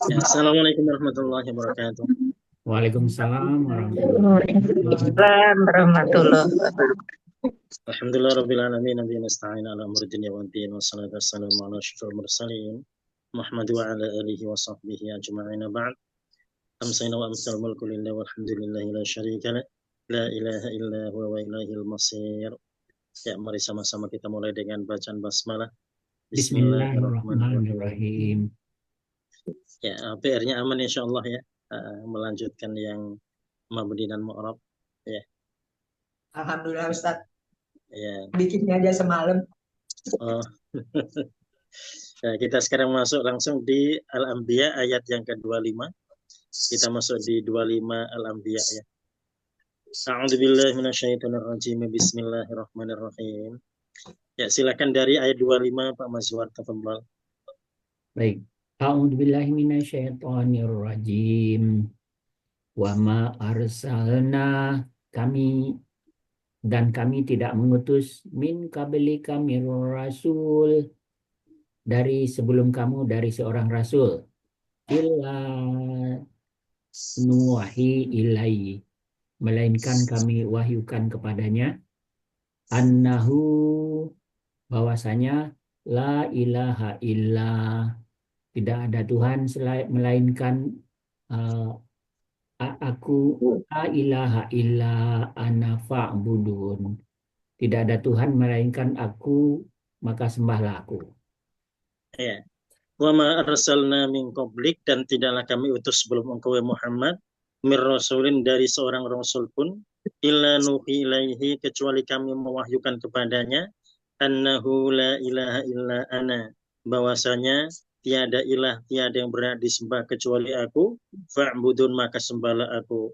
Ya, Assalamualaikum warahmatullahi wabarakatuh. Waalaikumsalam warahmatullahi wabarakatuh. Waalaikumsalam warahmatullahi wabarakatuh. Alhamdulillah rabbil alamin nabi nasta'in ala umuri dunya wad din wassalatu wassalamu ala asyrofil mursalin Muhammad wa ala alihi wa sahbihi ajma'in ba'd. Amsayna wa amsal mulku lillahi walhamdulillahi la syarika la la ilaha illa huwa wa ilaihil masir. Ya, mari sama-sama kita mulai dengan bacaan basmalah. Bismillahirrahmanirrahim. Bismillahirrahmanirrahim. Ya, PR-nya aman insyaallah ya. Melanjutkan yang mabni dan mu'rab. Ya, Alhamdulillah Ustaz, ya. bikinnya aja semalam. Oh. Nah, kita sekarang masuk langsung di Al-Anbiya ayat yang ke-25. Kita masuk di 25 Al-Anbiya ya. A'udzubillahi minasyaitonirrajim. Bismillahirrahmanirrahim. Ya, silakan dari ayat 25 Pak Mazwar tafadhol. Baik. A'udzubillahi minasyaitonirrajim. Wa ma arsalna kami kami tidak mengutus min qablika mir rasul dari sebelum kamu dari seorang rasul illa nuwahi ilaihi melainkan kami wahyukan kepadanya annahu bahwasanya la ilaha illa tidak ada Tuhan melainkan uh, aku la ilaha illa ana fa'budun. Tidak ada Tuhan melainkan aku, maka sembahlah aku. Ya. Wa ma arsalna min qablik, dan tidaklah kami utus sebelum engkau ya Muhammad mir rasulin dari seorang rasul pun illa nuhi ilaihi, kecuali kami mewahyukan kepadanya annahu la ilaha illa ana, bahwasanya tiada ilah, tiada yang berhak disembah kecuali aku, fa'budun maka sembahlah aku.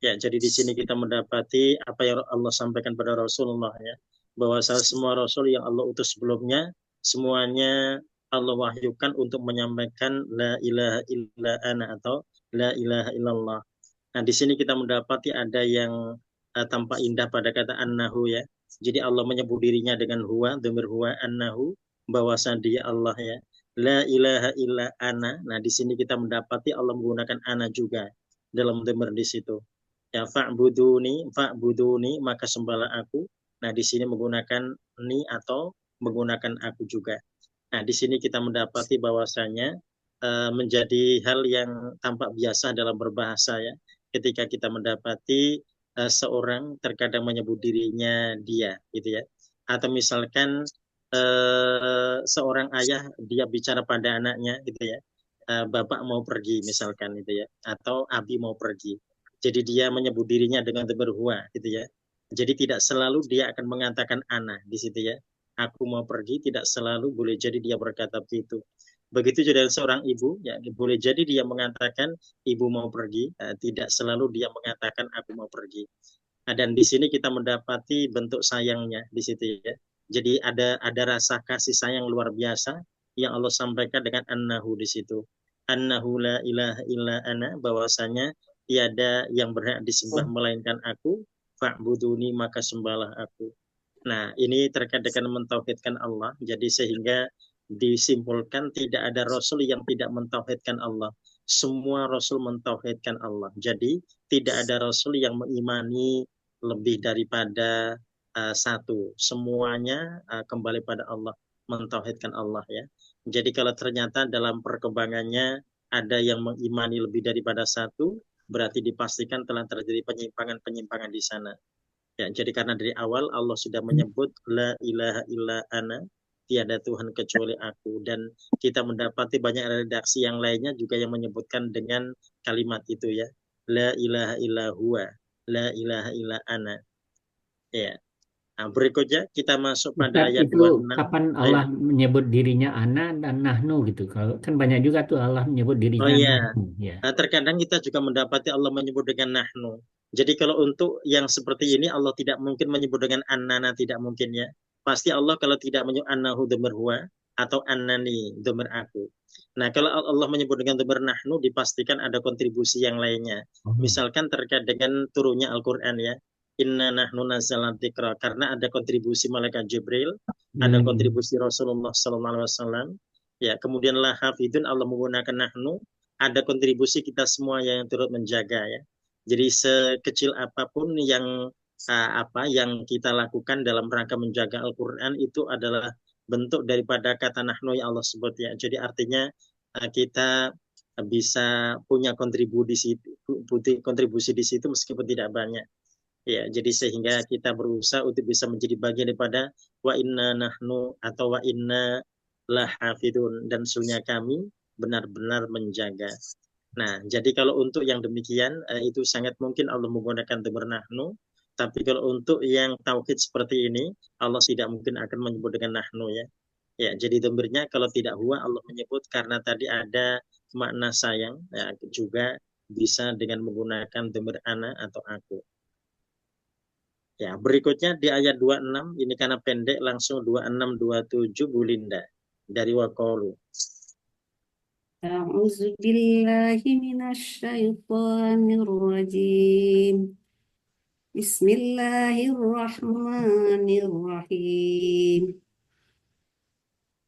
Ya, jadi di sini kita mendapati apa yang Allah sampaikan pada Rasulullah ya, bahwa semua Rasul yang Allah utus sebelumnya semuanya Allah wahyukan untuk menyampaikan la ilaha illa ana atau la ilaha illallah. Nah, di sini kita mendapati ada yang tampak indah pada kata annahu ya. Jadi Allah menyebut dirinya dengan huwa, dhamir huwa annahu, bahwasanya dia Allah ya. La ilaha illa ana. Nah, di sini kita mendapati Allah menggunakan ana juga dalam dhamir di situ. Ya, fa'buduni, maka sembahlah aku. Nah, di sini menggunakan ni atau menggunakan aku juga. Nah, di sini kita mendapati bahwasanya menjadi hal yang tampak biasa dalam berbahasa ya. Ketika kita mendapati seorang terkadang menyebut dirinya dia, gitu ya. Atau misalkan seorang ayah dia bicara pada anaknya, gitu ya. Bapak mau pergi misalkan, gitu ya. Atau abi mau pergi. Jadi dia menyebut dirinya dengan berhua, gitu ya. Jadi tidak selalu dia akan mengatakan ana di situ ya. Aku mau pergi, tidak selalu boleh jadi dia berkata begitu. Begitu juga dengan seorang ibu, ya boleh jadi dia mengatakan ibu mau pergi, tidak selalu dia mengatakan aku mau pergi. Nah, dan di sini kita mendapati bentuk sayangnya di situ ya. Jadi ada rasa kasih sayang luar biasa yang Allah sampaikan dengan annahu di situ. Annahu la ilaha illa ana, bahwasanya tiada yang berhak disembah melainkan aku, fa'buduni maka sembahlah aku. Nah, ini terkait dengan mentauhidkan Allah. Jadi sehingga disimpulkan tidak ada rasul yang tidak mentauhidkan Allah. Semua rasul mentauhidkan Allah. Jadi tidak ada rasul yang mengimani lebih daripada satu. Semuanya kembali pada Allah, mentauhidkan Allah ya. Jadi kalau ternyata dalam perkembangannya ada yang mengimani lebih daripada satu, berarti dipastikan telah terjadi penyimpangan-penyimpangan di sana. Ya, jadi karena dari awal Allah sudah menyebut la ilaha illa ana, tiada Tuhan kecuali aku, dan kita mendapati banyak redaksi yang lainnya juga yang menyebutkan dengan kalimat itu ya. La ilaha illa huwa, la ilaha illa ana. Ya. Nah, berikutnya kita masuk pada Ustaz, ayat itu 26. kapan Ya. Allah menyebut dirinya ana dan nahnu gitu. Kalau kan banyak juga tuh Allah menyebut Oh dirinya iya, nahnu ya. Terkadang kita juga mendapati Allah menyebut dengan nahnu. Jadi kalau untuk yang seperti ini Allah tidak mungkin menyebut dengan annana, tidak mungkin ya. Pasti Allah kalau tidak menyebut annahu dhamir huwa atau annani dhamir aku. Nah, kalau Allah menyebut dengan dhamir nahnu dipastikan ada kontribusi yang lainnya. Oh. Misalkan terkait dengan turunnya Al-Qur'an ya. Inna nahnu nazzalna dzikra, karena ada kontribusi malaikat Jibril, ada Hmm. kontribusi Rasulullah sallallahu alaihi wasallam. Ya, kemudian la hafidun Allah menggunakan nahnu, ada kontribusi kita semua yang turut menjaga ya. Jadi sekecil apapun yang kita lakukan dalam rangka menjaga Al-Qur'an itu adalah bentuk daripada kata nahnu yang Allah sebut ya. Jadi artinya kita bisa punya kontribusi di situ meskipun tidak banyak. Ya, jadi sehingga kita berusaha untuk bisa menjadi bagian daripada wa inna nahnu atau wa inna lahafidun, dan sesungguhnya kami benar-benar menjaga. Nah, jadi kalau untuk yang demikian itu sangat mungkin Allah menggunakan dhamir nahnu, tapi kalau untuk yang tauhid seperti ini Allah tidak mungkin akan menyebut dengan nahnu ya. Ya, jadi dhamirnya kalau tidak huwa Allah menyebut karena tadi ada makna sayang ya, juga bisa dengan menggunakan dhamir ana atau aku. Ya, berikutnya di ayat 26 ini karena pendek langsung 26 27 Bu Linda dari Waqalu. A'udzu billahi minasyaitonir rajim. Bismillahirrahmanirrahim.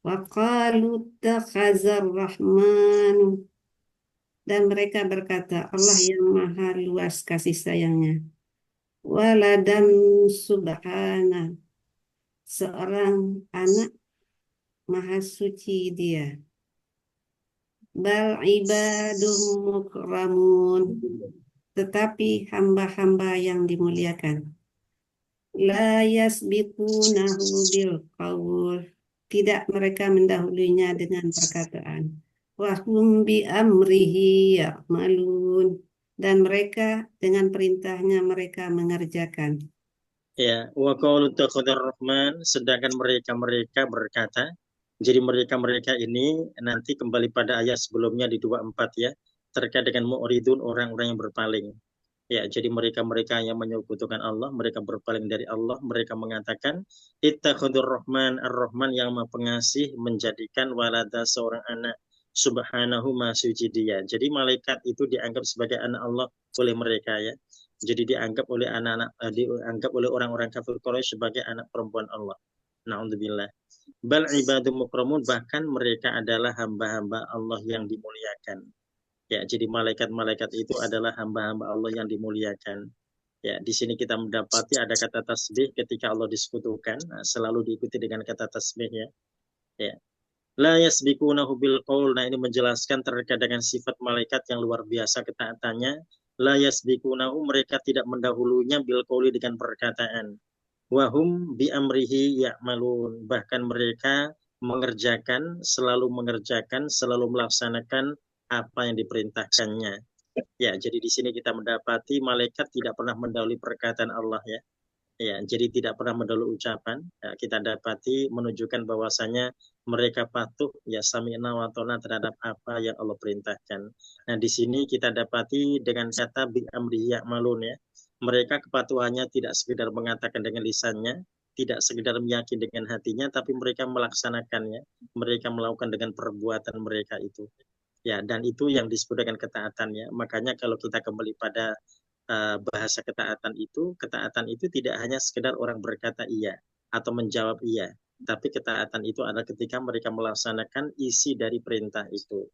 Wa qalu ittakhazar rahmanu, dan mereka berkata, Allah yang maha luas kasih sayangnya, waladan subhana, seorang anak maha suci dia. Bal ibadun mukramun, tetapi hamba-hamba yang dimuliakan. La yasbiqunahu bil qaul, tidak mereka mendahulunya dengan perkataan. Wahum bi amrihi ya'malun, dan mereka dengan perintahnya mereka mengerjakan. Ya, wa qaulu takhadar rahman, sedangkan mereka berkata, jadi mereka ini nanti kembali pada ayat sebelumnya di 24 ya, terkait dengan mu'ridun, orang-orang yang berpaling. Ya, jadi mereka yang menyekutukan Allah, mereka berpaling dari Allah, mereka mengatakan ittakhadur rahman, ar-rahman yang maha pengasih menjadikan walada seorang anak, subhanahu ma suci dia. Jadi malaikat itu dianggap sebagai anak Allah oleh mereka ya. Jadi dianggap oleh dianggap oleh orang-orang kafir Quraisy sebagai anak perempuan Allah. Na'udzubillah. Bal ibadu mukramun, bahkan mereka adalah hamba-hamba Allah yang dimuliakan. Ya, jadi malaikat-malaikat itu adalah hamba-hamba Allah yang dimuliakan. Ya, di sini kita mendapati ada kata tasbih ketika Allah disekutukan, selalu diikuti dengan kata tasbih ya. Ya. La yasbiqunahu bil qaul. Nah, ini menjelaskan terkait dengan sifat malaikat yang luar biasa ketaatannya. La yasbiqunahu, mereka tidak mendahulunya bil qauli dengan perkataan. Wahum bi amrihi ya'malun. Bahkan mereka selalu mengerjakan, selalu melaksanakan apa yang diperintahkannya. Ya, jadi di sini kita mendapati malaikat tidak pernah mendahului perkataan Allah ya. Ya, jadi tidak pernah mendahului ucapan. Ya, kita dapati menunjukkan bahwasanya mereka patuh ya sami'na wa ta'na terhadap apa yang Allah perintahkan. Nah, di sini kita dapati dengan kata bi amri ya'malun ya. Mereka kepatuhannya tidak sekedar mengatakan dengan lisannya, tidak sekedar meyakini dengan hatinya, tapi mereka melaksanakannya. Mereka melakukan dengan perbuatan mereka itu. Ya, dan itu yang disebut dengan ketaatan ya. Makanya kalau kita kembali pada bahasa ketaatan itu tidak hanya sekedar orang berkata iya atau menjawab iya, tapi ketaatan itu adalah ketika mereka melaksanakan isi dari perintah itu.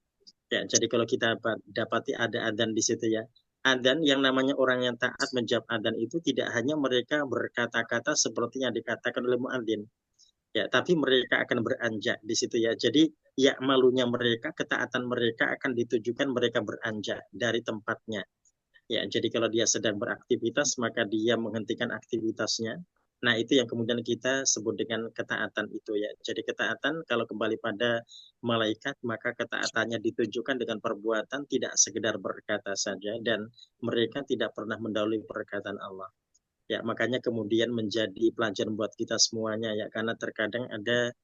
Ya, jadi kalau kita dapati ada adzan di situ ya, adzan yang namanya orang yang taat menjawab adzan itu tidak hanya mereka berkata-kata seperti yang dikatakan oleh muadzin, ya, tapi mereka akan beranjak di situ ya. Jadi ya malunya mereka, ketaatan mereka akan ditujukan mereka beranjak dari tempatnya. Ya, jadi kalau dia sedang beraktivitas, maka dia menghentikan aktivitasnya. Nah, itu yang kemudian kita sebut dengan ketaatan itu ya. Jadi ketaatan kalau kembali pada malaikat, maka ketaatannya ditujukan dengan perbuatan, tidak sekedar berkata saja, dan mereka tidak pernah mendahului perkataan Allah. Ya, makanya kemudian menjadi pelajaran buat kita semuanya ya, karena terkadang ada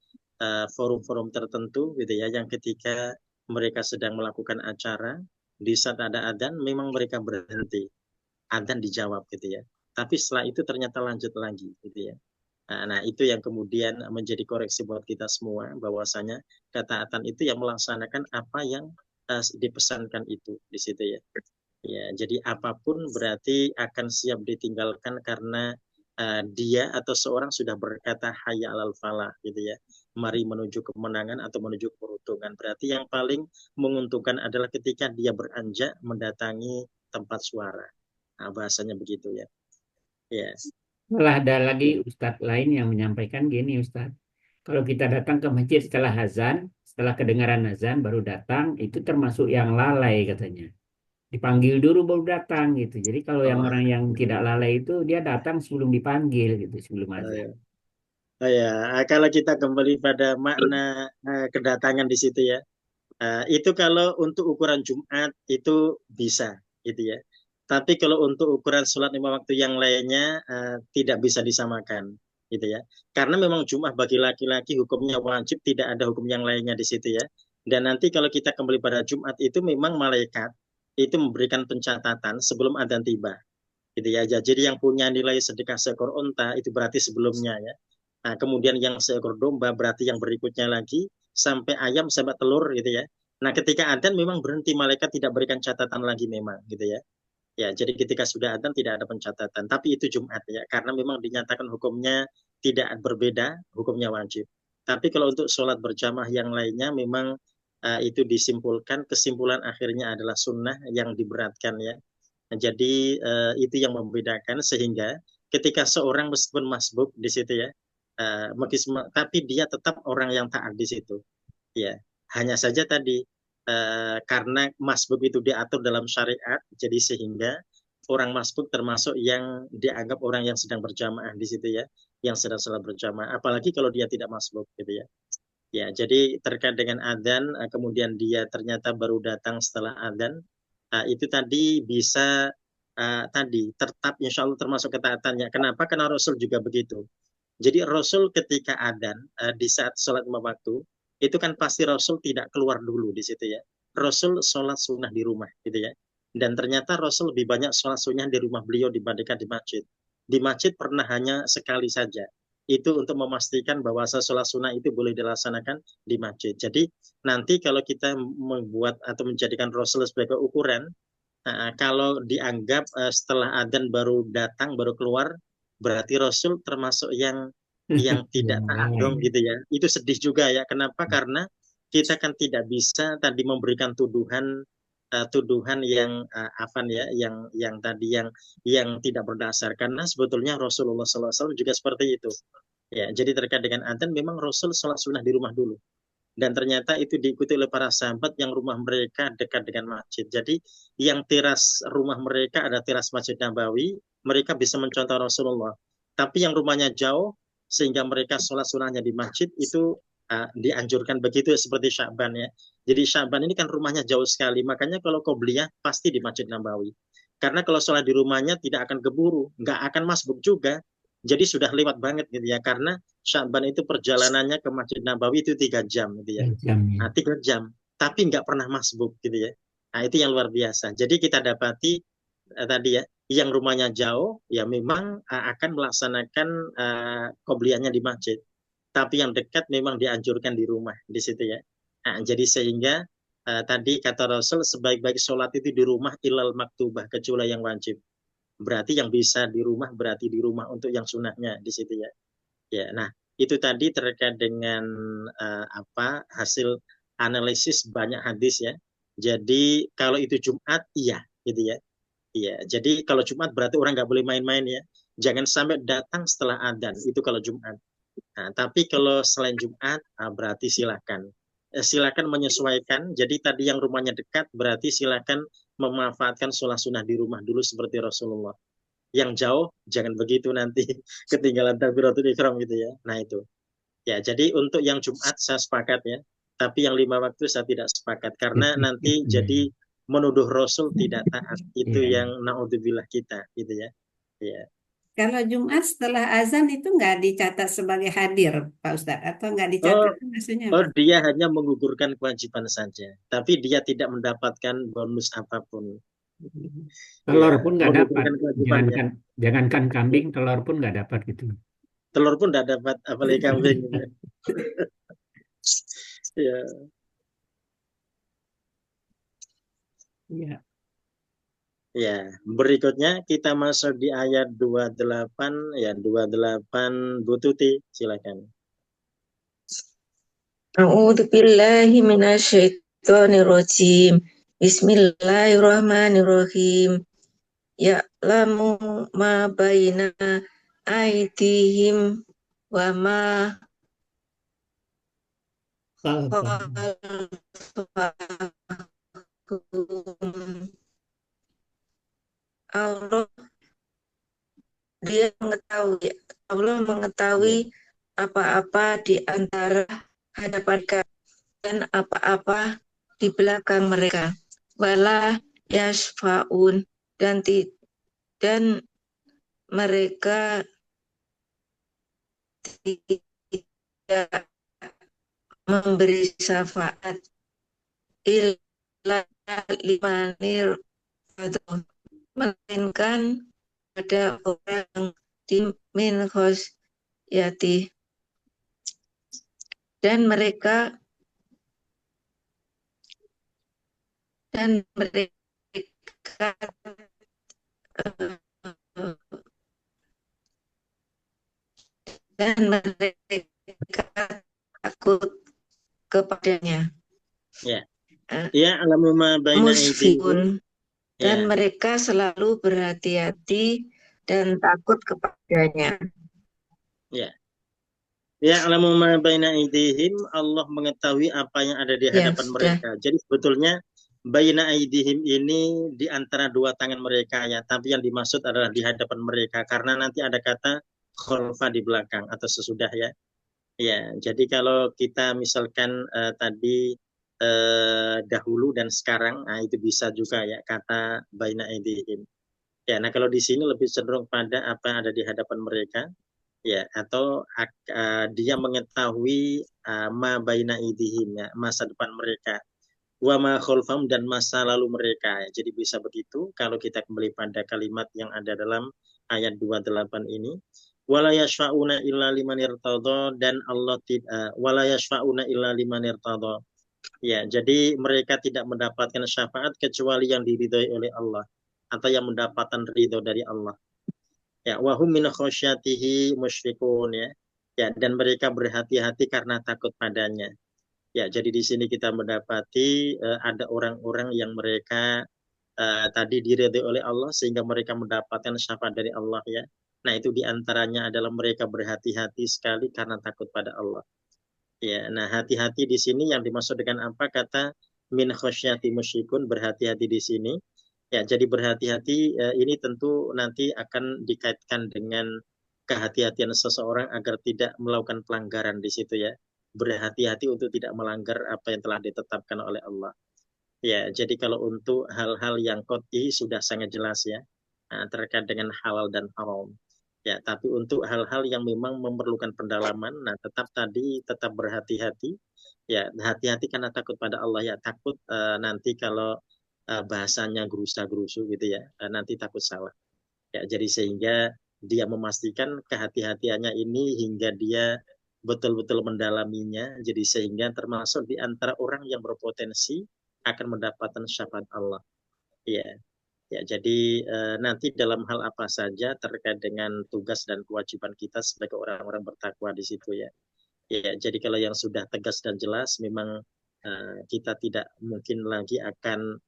forum-forum tertentu gitu ya, yang ketika mereka sedang melakukan acara, di saat ada adzan memang mereka berhenti, adzan dijawab gitu ya, tapi setelah itu ternyata lanjut lagi gitu ya. Nah, itu yang kemudian menjadi koreksi buat kita semua, bahwasanya ketaatan itu yang melaksanakan apa yang dipesankan itu di situ ya. Ya, jadi apapun berarti akan siap ditinggalkan karena dia atau seorang sudah berkata hayya alal falah gitu ya. mari menuju kemenangan atau menuju keberuntungan. Berarti yang paling menguntungkan adalah ketika dia beranjak mendatangi tempat suara. Nah, bahasanya begitu ya. Ya. Malah ada lagi Ustadz lain yang menyampaikan gini Ustadz. Kalau kita datang ke masjid setelah azan, setelah kedengaran azan baru datang, itu termasuk yang lalai katanya. Dipanggil dulu baru datang gitu. Jadi kalau yang Oh, orang yang tidak lalai itu dia datang sebelum dipanggil gitu, sebelum oh, azan. ya. Oh, ya. Kalau kita kembali pada makna kedatangan di situ ya. Itu kalau untuk ukuran Jumat itu bisa gitu ya. Tapi kalau untuk ukuran sholat lima waktu yang lainnya tidak bisa disamakan gitu ya. Karena memang Jumat bagi laki-laki hukumnya wajib, tidak ada hukum yang lainnya di situ ya. Dan nanti kalau kita kembali pada Jumat itu memang malaikat itu memberikan pencatatan sebelum adzan tiba gitu ya. Jadi yang punya nilai sedekah seekor unta itu berarti sebelumnya ya. Nah, kemudian yang seekor domba berarti yang berikutnya lagi sampai ayam sampai telur gitu ya. Nah, ketika adzan memang berhenti, malaikat tidak berikan catatan lagi memang gitu ya. Ya, jadi ketika sudah adzan tidak ada pencatatan. Tapi itu Jumat ya, karena memang dinyatakan hukumnya tidak berbeda, hukumnya wajib. Tapi kalau untuk sholat berjamaah yang lainnya memang itu disimpulkan, kesimpulan akhirnya adalah sunnah yang diberatkan ya. Nah, jadi itu yang membedakan sehingga ketika seorang meskipun masbuk di situ ya, tapi dia tetap orang yang taat di situ. Ya, hanya saja tadi karena masbuk itu diatur dalam syariat, jadi sehingga orang masbuk termasuk yang dianggap orang yang sedang berjamaah di situ ya, yang sedang salat berjamaah. Apalagi kalau dia tidak masbuk gitu ya. Ya, jadi terkait dengan adzan, kemudian dia ternyata baru datang setelah adzan, itu tadi bisa tadi tetap insya Allah termasuk ketaatannya. Kenapa? Karena Rasul juga begitu. Jadi Rasul ketika adzan di saat sholat lima waktu, itu kan pasti Rasul tidak keluar dulu di situ ya. Rasul sholat sunnah di rumah gitu ya. Dan ternyata Rasul lebih banyak sholat sunnah di rumah beliau dibandingkan di masjid. Di masjid pernah hanya sekali saja. Itu untuk memastikan bahwa sholat sunnah itu boleh dilaksanakan di masjid. Jadi nanti kalau kita membuat atau menjadikan Rasul sebagai ukuran, kalau dianggap setelah adzan baru datang, baru keluar, berarti Rasul termasuk yang tidak Yang taat lalai. dong gitu ya. Itu sedih juga ya. Kenapa? Karena kita kan tidak bisa tadi memberikan tuduhan yang afan ya, yang tadi yang tidak berdasar. Karena sebetulnya Rasulullah SAW juga seperti itu. Ya, jadi terkait dengan adzan memang Rasul sholat sunnah di rumah dulu. Dan ternyata itu diikuti oleh para sahabat yang rumah mereka dekat dengan masjid. Jadi yang teras rumah mereka ada teras Masjid Nabawi, mereka bisa mencontoh Rasulullah. Tapi yang rumahnya jauh, sehingga mereka sholat sunnahnya di masjid, itu dianjurkan begitu seperti Sya'ban ya. Jadi Sya'ban ini kan rumahnya jauh sekali, makanya kalau qobliyah pasti di Masjid Nabawi. Karena kalau sholat di rumahnya tidak akan keburu, nggak akan masbuk juga. Jadi sudah lewat banget gitu ya, karena Sya'ban itu perjalanannya ke Masjid Nabawi itu 3 jam gitu ya. Jamnya. Nah, 3 jam, tapi nggak pernah masbuk gitu ya. Nah, itu yang luar biasa. Jadi kita dapati tadi ya, yang rumahnya jauh ya memang akan melaksanakan qobliyahnya di masjid. Tapi yang dekat memang dianjurkan di rumah di situ ya. Nah, jadi sehingga tadi kata Rasul sebaik-baik sholat itu di rumah ilal maktubah kecuali yang wajib. Berarti yang bisa di rumah berarti di rumah untuk yang sunnahnya di situ ya. Ya, nah itu tadi terkait dengan hasil analisis banyak hadis ya. Jadi kalau itu Jumat iya gitu ya. Iya, jadi kalau Jumat berarti orang nggak boleh main-main ya. Jangan sampai datang setelah adzan itu kalau Jumat. Nah, tapi kalau selain Jumat berarti silakan. Silakan menyesuaikan. Jadi tadi yang rumahnya dekat berarti silakan memanfaatkan sholat sunnah di rumah dulu seperti Rasulullah. Yang jauh jangan begitu nanti ketinggalan takbiratul ihram gitu ya. Nah itu. Ya, jadi untuk yang Jumat saya sepakat ya. Tapi yang 5 waktu saya tidak sepakat karena nanti jadi menuduh Rasul tidak taat. Itu Iya. yang naudzubillah kita gitu ya. Ya. Kalau Jumat setelah azan itu nggak dicatat sebagai hadir, Pak Ustadz, atau nggak Oh, dicatat maksudnya apa? dia hanya menggugurkan kewajiban saja, tapi dia tidak mendapatkan bonus apapun. Telur Ya, pun nggak dapat. menggugurkan kewajibannya. Jangankan kambing, telur pun nggak dapat gitu. Telur pun tidak dapat, apalagi kambing. Ya. Iya. Ya, berikutnya kita masuk di ayat 28 ya 28 Bu Tuti, silakan. A'udzu billahi minasyaitonir rajim. Bismillahirrahmanirrahim. Ya'lamu ma baina aydihim wa ma khalfahum. Allah Allah mengetahui apa-apa di antara hadapan mereka dan apa-apa di belakang mereka. Wala yasfaun dan mereka tidak memberi syafaat illa limanir melainkan pada orang di min khosyati dan mereka takut kepadanya. Ya. Ya, alamu ma baina aydihim. Musfiqun dan Ya. mereka selalu berhati-hati dan takut kepadanya. Ya. Ya, alamu ma baina aydihim, Allah mengetahui apa yang ada di hadapan mereka. Jadi sebetulnya baina aydihim ini di antara dua tangan mereka ya, tapi yang dimaksud adalah di hadapan mereka karena nanti ada kata khalfa di belakang atau sesudah ya. Ya, jadi kalau kita misalkan tadi dahulu dan sekarang, nah itu bisa juga ya kata baina aydihim. Ya, nah kalau di sini lebih cenderung pada apa yang ada di hadapan mereka. Ya, atau dia mengetahui ma baina aydihim ya, masa depan mereka, wa ma khalfahum dan masa lalu mereka. Ya, jadi bisa begitu kalau kita kembali pada kalimat yang ada dalam ayat 28 ini. Wala yashfa'una illa liman irtadha dan Allah tidak wala yashfa'una illa liman irtadha. Ya, jadi mereka tidak mendapatkan syafaat kecuali yang diridhoi oleh Allah atau yang mendapatkan ridho dari Allah. Ya, wahum min khasyatihi musyfiqun ya. Ya, dan mereka berhati-hati karena takut padanya. Ya, jadi di sini kita mendapati ada orang-orang yang mereka tadi diridhoi oleh Allah sehingga mereka mendapatkan syafaat dari Allah ya. Nah, itu diantaranya adalah mereka berhati-hati sekali karena takut pada Allah. Ya, nah hati-hati di sini yang dimaksud dengan apa kata min khasyati musyfiqun, berhati-hati di sini. Ya, jadi berhati-hati ini tentu nanti akan dikaitkan dengan kehati-hatian seseorang agar tidak melakukan pelanggaran di situ ya. Berhati-hati untuk tidak melanggar apa yang telah ditetapkan oleh Allah. Ya, jadi kalau untuk hal-hal yang qot'i sudah sangat jelas ya, terkait dengan halal dan haram. Ya, tapi untuk hal-hal yang memang memerlukan pendalaman, nah tetap berhati-hati. Ya, hati-hati karena takut pada Allah ya, takut nanti kalau bahasanya gerusa-gerusu gitu ya, nanti takut salah. Ya, jadi sehingga dia memastikan kehati-hatiannya ini hingga dia betul-betul mendalaminya, jadi sehingga termasuk di antara orang yang berpotensi akan mendapatkan syafaat Allah. Ya, ya jadi nanti dalam hal apa saja terkait dengan tugas dan kewajiban kita sebagai orang-orang bertakwa di situ ya. Ya, jadi kalau yang sudah tegas dan jelas, memang kita tidak mungkin lagi akan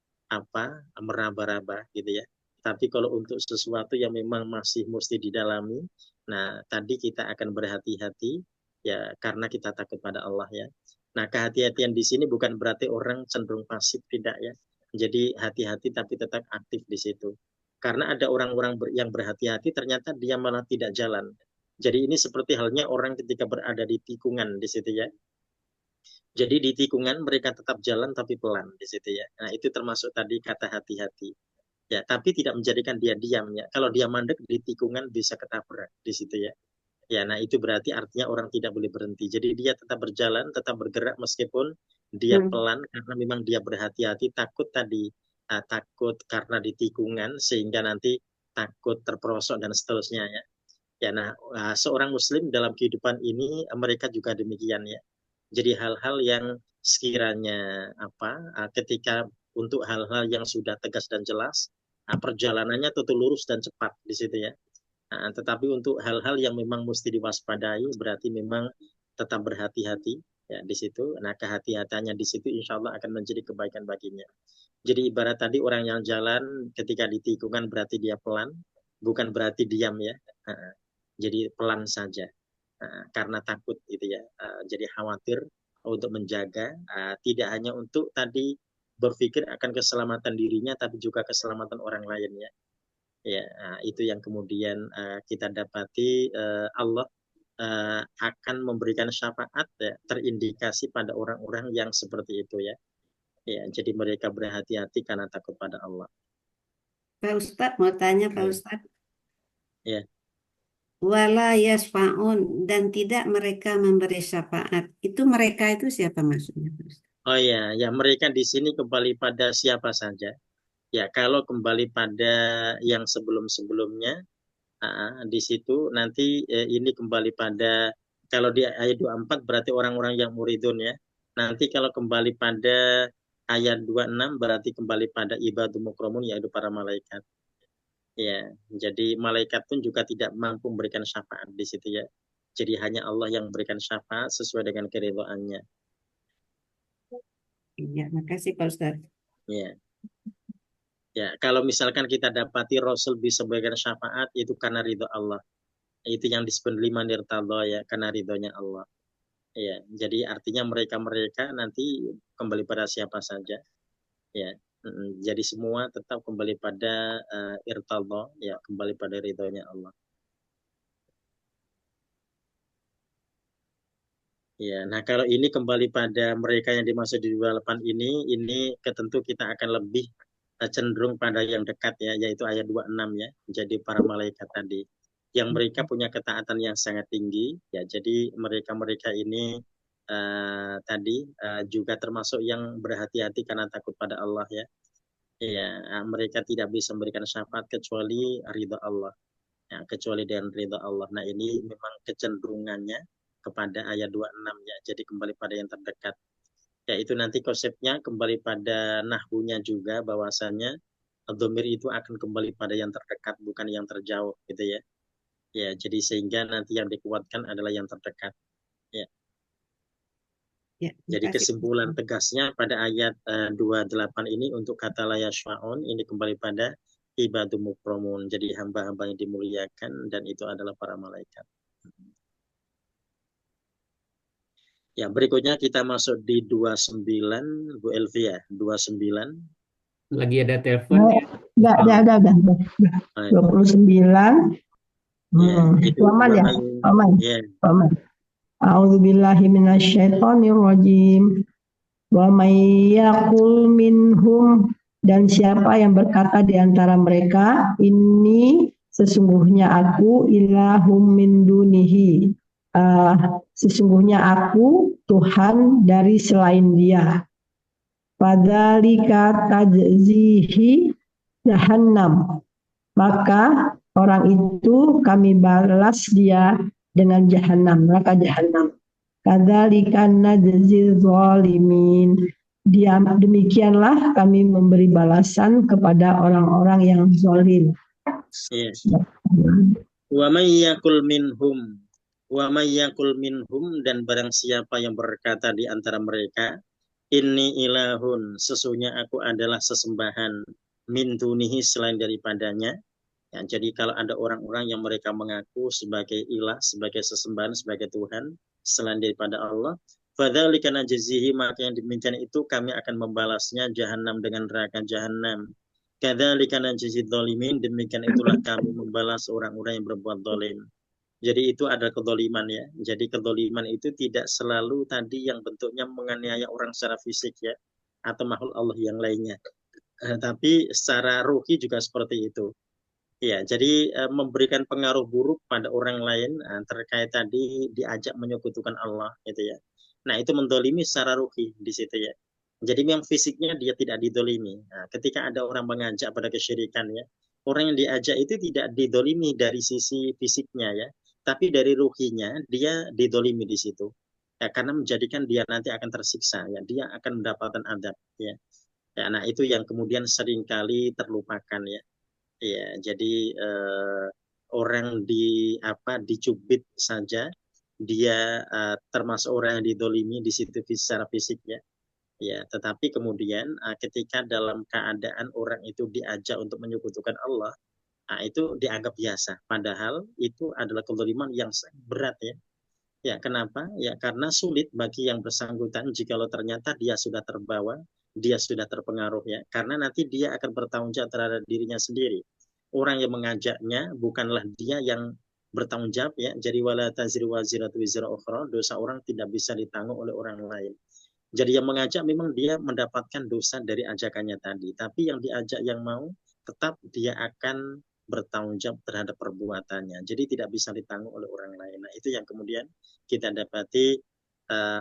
meraba-raba gitu ya. Tapi kalau untuk sesuatu yang memang masih mesti didalami, nah tadi kita akan berhati-hati ya karena kita takut pada Allah ya. Nah kehati-hatian di sini bukan berarti orang cenderung pasif, tidak ya. Jadi hati-hati tapi tetap aktif di situ. Karena ada orang-orang yang berhati-hati ternyata dia malah tidak jalan. Jadi ini seperti halnya orang ketika berada di tikungan di situ ya. Jadi di tikungan mereka tetap jalan tapi pelan di situ ya. Nah itu termasuk tadi kata hati-hati. Ya, tapi tidak menjadikan dia diam ya. Kalau dia mandek di tikungan bisa ketabrak di situ ya. Ya, nah itu berarti artinya orang tidak boleh berhenti. Jadi dia tetap berjalan, tetap bergerak meskipun dia pelan karena memang dia berhati-hati, takut tadi, takut karena di tikungan sehingga nanti takut terperosok dan seterusnya ya. Ya, nah seorang muslim dalam kehidupan ini mereka juga demikian ya. Jadi hal-hal yang sekiranya ketika untuk hal-hal yang sudah tegas dan jelas, perjalanannya tentu lurus dan cepat di situ ya. Tetapi untuk hal-hal yang memang mesti diwaspadai berarti memang tetap berhati-hati Ya, di situ, nah kehati-hatiannya di situ insya Allah akan menjadi kebaikan baginya. Jadi ibarat tadi orang yang jalan ketika di tikungan berarti dia pelan, bukan berarti diam ya. Jadi pelan saja. Karena takut gitu ya. Jadi khawatir untuk menjaga, tidak hanya untuk tadi berpikir akan keselamatan dirinya, tapi juga keselamatan orang lain ya. Ya, itu yang kemudian kita dapati Allah akan memberikan syafaat ya, terindikasi pada orang-orang yang seperti itu ya. Ya, jadi mereka berhati-hati karena takut pada Allah. Pak Ustadz mau tanya Pak Ya. Ustadz. Ya. Wala yasfa'un, dan tidak mereka memberi syafaat. Itu mereka itu siapa maksudnya Pak Ustadz? Oh ya, ya mereka di sini kembali pada siapa saja. Ya, kalau kembali pada yang sebelum-sebelumnya, di situ nanti ini kembali pada kalau di ayat 24 berarti orang-orang yang muridun ya. Nanti kalau kembali pada ayat 26 berarti kembali pada ibadul mukramun yaitu para malaikat. Ya, jadi malaikat pun juga tidak mampu memberikan syafaat di situ ya. Jadi hanya Allah yang memberikan syafaat sesuai dengan keridhaannya. Iya, makasih Pak Ustadz. Ya. Ya, kalau misalkan kita dapati Rasul bisa memberikan syafaat itu karena ridho Allah. Itu yang disebut liman irtadha ya, karena ridhonya Allah. Ya, jadi artinya mereka-mereka nanti kembali pada siapa saja. Ya. Jadi semua tetap kembali pada irtadha ya, kembali pada ridhonya Allah. Ya, nah kalau ini kembali pada mereka yang dimaksud di 28 ini tentu kita akan lebih cenderung pada yang dekat ya, yaitu ayat 26 ya. Jadi para malaikat tadi yang mereka punya ketaatan yang sangat tinggi ya. Jadi mereka-mereka ini tadi juga termasuk yang berhati-hati karena takut pada Allah ya. Ya, mereka tidak bisa memberikan syafaat kecuali ridha Allah. Ya, kecuali dengan ridha Allah. Nah, ini memang kecenderungannya kepada ayat 26 ya. Jadi kembali pada yang terdekat. Ya, itu nanti konsepnya kembali pada nahwunya juga bahwasannya dhamir itu akan kembali pada yang terdekat bukan yang terjauh gitu ya. Ya, jadi sehingga nanti yang dikuatkan adalah yang terdekat. Ya. Ya, Jadi makasih. kesimpulan tegasnya pada ayat 28 ini untuk kata la yashfa'un ini kembali pada ibadu mukramun. Jadi hamba-hamba yang dimuliakan dan itu adalah para malaikat. Ya, berikutnya kita masuk di 29 Bu Elvia, 29. Lagi ada telepon ya. Udah. 29. Itu Aman ya? Aman. Ya. Aman. A'udzubillahi minasyaitonirrajim. Wa may yaqul minhum, dan siapa yang berkata di antara mereka, ini sesungguhnya aku ilahum min dunihi. Sesungguhnya aku Tuhan dari selain Dia. Fadzalika tajzihi jahannam. Maka orang itu kami balas dia dengan jahanam, neraka jahanam. Kadzalika najzil zalimin. Demikianlah kami memberi balasan kepada orang-orang yang zalim. Yes. Wa may yaqul minhum. Wa may yaqul minhum, dan barang siapa yang berkata di antara mereka, inni ilahun, sesungguhnya aku adalah sesembahan, min dunihi, selain daripadanya. Ya, jadi kalau ada orang-orang yang mereka mengaku sebagai ilah, sebagai sesembahan, sebagai Tuhan, selain daripada Allah, fadzalika najzihi, maka yang demikian itu kami akan membalasnya jahanam dengan neraka jahanam. Kadzalika najzid dzalimin, demikian itulah kami membalas orang-orang yang berbuat zalim. Jadi itu ada kedzaliman ya. Jadi kedzaliman itu tidak selalu tadi yang bentuknya menganiaya orang secara fisik ya, atau makhluk Allah yang lainnya. Tapi secara ruhi juga seperti itu. Ya, jadi memberikan pengaruh buruk pada orang lain terkait tadi diajak menyekutukan Allah gitu ya. Nah, itu mendolimi secara ruhi di situ ya. Jadi memang fisiknya dia tidak didolimi. Nah, ketika ada orang mengajak pada kesyirikan ya, orang yang diajak itu tidak didolimi dari sisi fisiknya ya, tapi dari ruhinya dia didolimi di situ. Ya, karena menjadikan dia nanti akan tersiksa ya, dia akan mendapatkan adab ya. Ya, nah itu yang kemudian seringkali terlupakan ya. Ya, jadi orang dicubit saja dia termasuk orang yang didolimi di situ secara fisik ya. Ya, tetapi kemudian ketika dalam keadaan orang itu diajak untuk menyekutukan Allah, itu dianggap biasa. Padahal itu adalah kezaliman yang sangat berat ya. Ya, kenapa? Ya, karena sulit bagi yang bersangkutan jikalau ternyata dia sudah terbawa, dia sudah terpengaruh ya. Karena nanti dia akan bertanggung jawab terhadap dirinya sendiri. Orang yang mengajaknya bukanlah dia yang bertanggung jawab ya. Jadi wala taziru waziratu wizra ukhra, dosa orang tidak bisa ditanggung oleh orang lain. Jadi yang mengajak memang dia mendapatkan dosa dari ajakannya tadi. Tapi yang diajak yang mau, tetap dia akan bertanggung jawab terhadap perbuatannya. Jadi tidak bisa ditanggung oleh orang lain. Nah itu yang kemudian kita dapati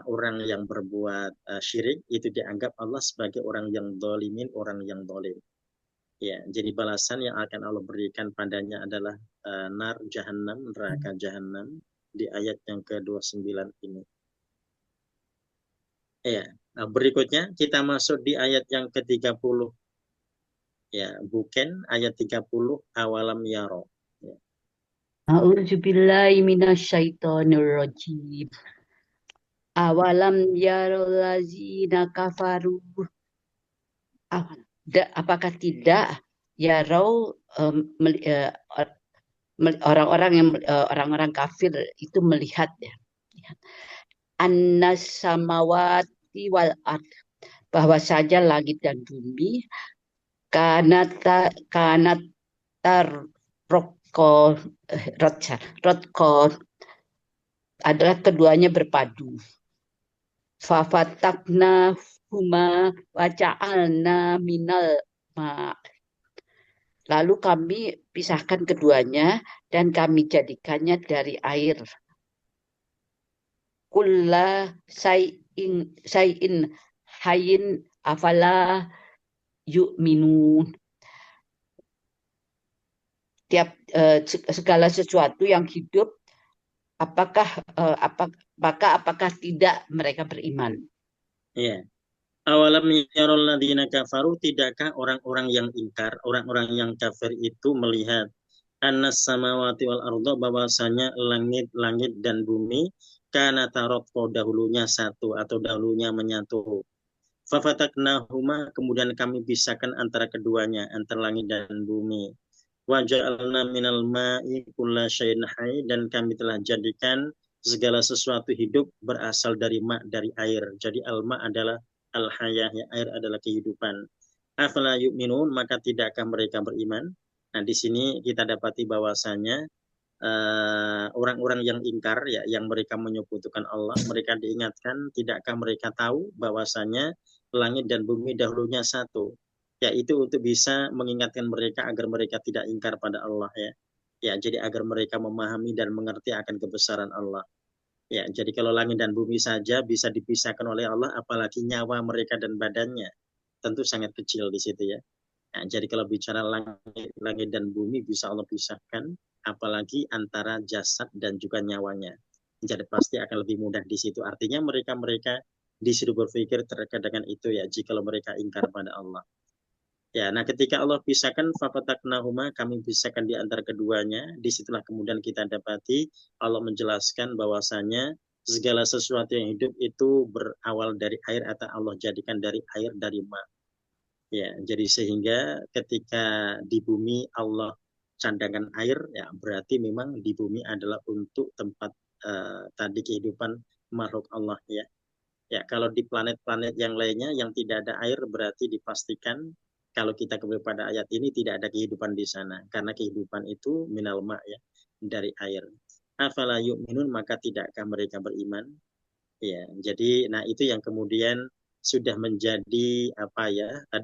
orang yang berbuat syirik itu dianggap Allah sebagai orang yang dolimin, orang yang dolim. Ya, jadi balasan yang akan Allah berikan padanya adalah nar jahannam, neraka jahannam di ayat yang ke-29 ini. Ya, berikutnya kita masuk di ayat yang ke-30. Ya, bukan ayat 30 awalam yaro. Ya. A'udzubillahi minasyaitonirrajim. Awalam yarol ladzina kafaru. Apakah tidak yarau orang-orang kafir itu melihat ya. Annas samawati wal ard, bahwa saja langit dan bumi kanata rotko adalah keduanya berpadu. Fafatakna huma waja'alna minal ma. Lalu kami pisahkan keduanya dan kami jadikannya dari air. Kulla sayin hayin afala yu'minun. Segala sesuatu yang hidup, apakah tidak mereka beriman? Ya. Awalam yarol ladzina kafaru, tidakkah orang-orang yang ingkar, orang-orang yang kafir itu melihat annas samawati wal arda, bahwasanya langit dan bumi kana tarotko, dahulunya satu atau dahulunya menyatu. Fafataknahuma, kemudian kami pisahkan antara keduanya, antara langit dan bumi. Waja'alna minal ma'i kulla syai'in hayy, dan kami telah jadikan segala sesuatu hidup berasal dari dari air. Jadi al-ma adalah al-hayah, ya, air adalah kehidupan. Afala yu'minun, maka tidakkah mereka beriman? Nah, di sini kita dapati bahwasanya orang-orang yang ingkar ya, yang mereka menyekutukan Allah, mereka diingatkan, tidakkah mereka tahu bahwasanya langit dan bumi dahulunya satu, yaitu untuk bisa mengingatkan mereka agar mereka tidak ingkar pada Allah ya. Ya, jadi agar mereka memahami dan mengerti akan kebesaran Allah. Ya, jadi kalau langit dan bumi saja bisa dipisahkan oleh Allah, apalagi nyawa mereka dan badannya, tentu sangat kecil di situ ya. Nah, jadi kalau bicara langit dan bumi bisa Allah pisahkan, apalagi antara jasad dan juga nyawanya. Jadi pasti akan lebih mudah di situ. Artinya mereka disuruh berpikir terkait dengan itu ya, jikalau mereka ingkar pada Allah. Ya, nah ketika Allah pisahkan, fafataknahuma, kami pisahkan di antara keduanya, disitulah kemudian kita dapati Allah menjelaskan bahwasanya segala sesuatu yang hidup itu berawal dari air atau Allah jadikan dari air, dari ma. Ya, jadi sehingga ketika di bumi Allah candangan air, ya berarti memang di bumi adalah untuk tempat tadi kehidupan makhluk Allah ya. Ya, kalau di planet-planet yang lainnya yang tidak ada air, berarti dipastikan kalau kita kepada ayat ini tidak ada kehidupan di sana, karena kehidupan itu minal ma ya, dari air. Afala yu'minun, maka tidakkah mereka beriman? Ya, jadi nah itu yang kemudian sudah menjadi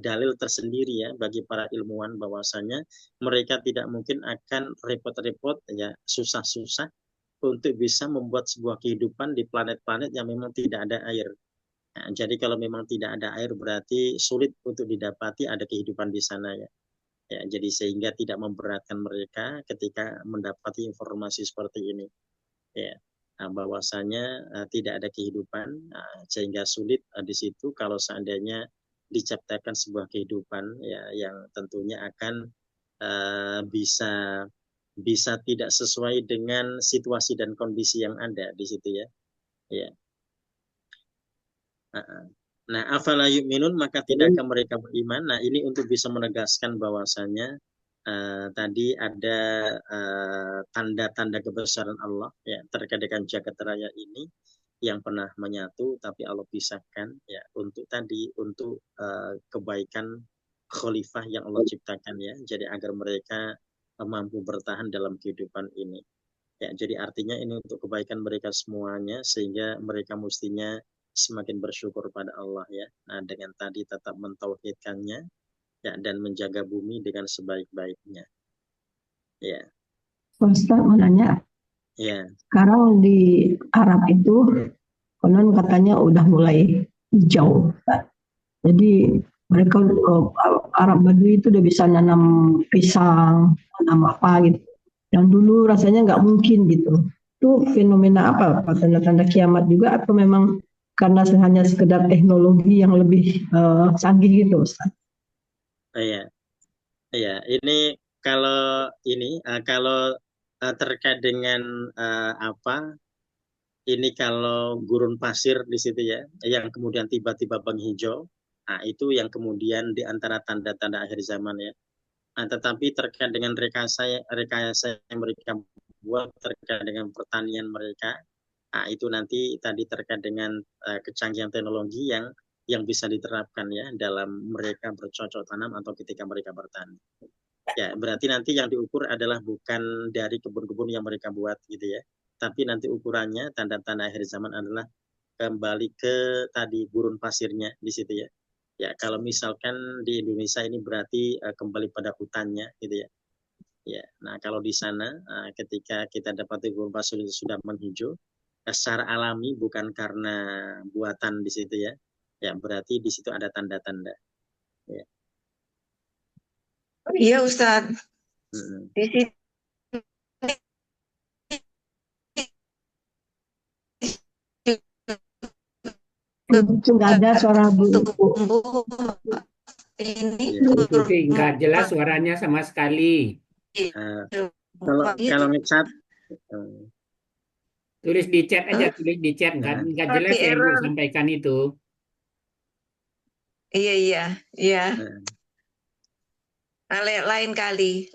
dalil tersendiri ya bagi para ilmuwan bahwasanya mereka tidak mungkin akan repot-repot ya, susah-susah untuk bisa membuat sebuah kehidupan di planet-planet yang memang tidak ada air. Nah, jadi kalau memang tidak ada air berarti sulit untuk didapati ada kehidupan di sana ya. Ya, jadi sehingga tidak memberatkan mereka ketika mendapati informasi seperti ini. Ya. Nah, bahwasanya tidak ada kehidupan, sehingga sulit di situ kalau seandainya diciptakan sebuah kehidupan ya yang tentunya akan bisa bisa tidak sesuai dengan situasi dan kondisi yang ada di situ ya. Ya. Nah, afala yu'minun, maka tidakkah mereka beriman? Nah, ini untuk bisa menegaskan bahwasanya tadi ada tanda-tanda kebesaran Allah ya terkait dengan jagat raya ini yang pernah menyatu tapi Allah pisahkan ya untuk tadi untuk kebaikan khalifah yang Allah ciptakan ya. Jadi agar mereka mampu bertahan dalam kehidupan ini. Ya, jadi artinya ini untuk kebaikan mereka semuanya sehingga mereka mestinya semakin bersyukur pada Allah ya. Nah, dengan tadi tetap mentauhidkannya ya dan menjaga bumi dengan sebaik-baiknya. Ya. Ustaz mau nanya, Ya. sekarang di Arab itu konon katanya udah mulai hijau. Jadi mereka Arab Badui itu udah bisa nanam pisang, nanam apa gitu. Yang dulu rasanya nggak mungkin gitu. Itu fenomena apa? Tanda-tanda kiamat juga atau memang karena hanya sekedar teknologi yang lebih canggih gitu, Ustaz? Iya. Iya, ini kalau terkait dengan apa? Ini kalau gurun pasir di situ ya, yang kemudian tiba-tiba menghijau, nah itu yang kemudian di antara tanda-tanda akhir zaman ya. Nah, tetapi terkait dengan rekayasa yang mereka buat terkait dengan pertanian mereka, nah itu nanti tadi terkait dengan kecanggihan teknologi yang bisa diterapkan ya dalam mereka bercocok tanam atau ketika mereka bertani. Ya, berarti nanti yang diukur adalah bukan dari kebun-kebun yang mereka buat gitu ya. Tapi nanti ukurannya tanda-tanda akhir zaman adalah kembali ke tadi gurun pasirnya di situ ya. Ya, kalau misalkan di Indonesia ini berarti kembali pada hutannya gitu ya. Ya, nah kalau di sana ketika kita dapat gurun pasir itu sudah menghijau secara alami bukan karena buatan di situ ya. Ya, berarti di situ ada tanda-tanda. Ya. Iya Ustadz, di sini Nggak ada suara Bu. tumbuh ini Itu sih nggak jelas suaranya sama sekali. Kalau ngecat Tulis di chat aja, tulis di chat. Nggak jelas yang Ibu error. sampaikan itu. Iya. Nah, lain kali.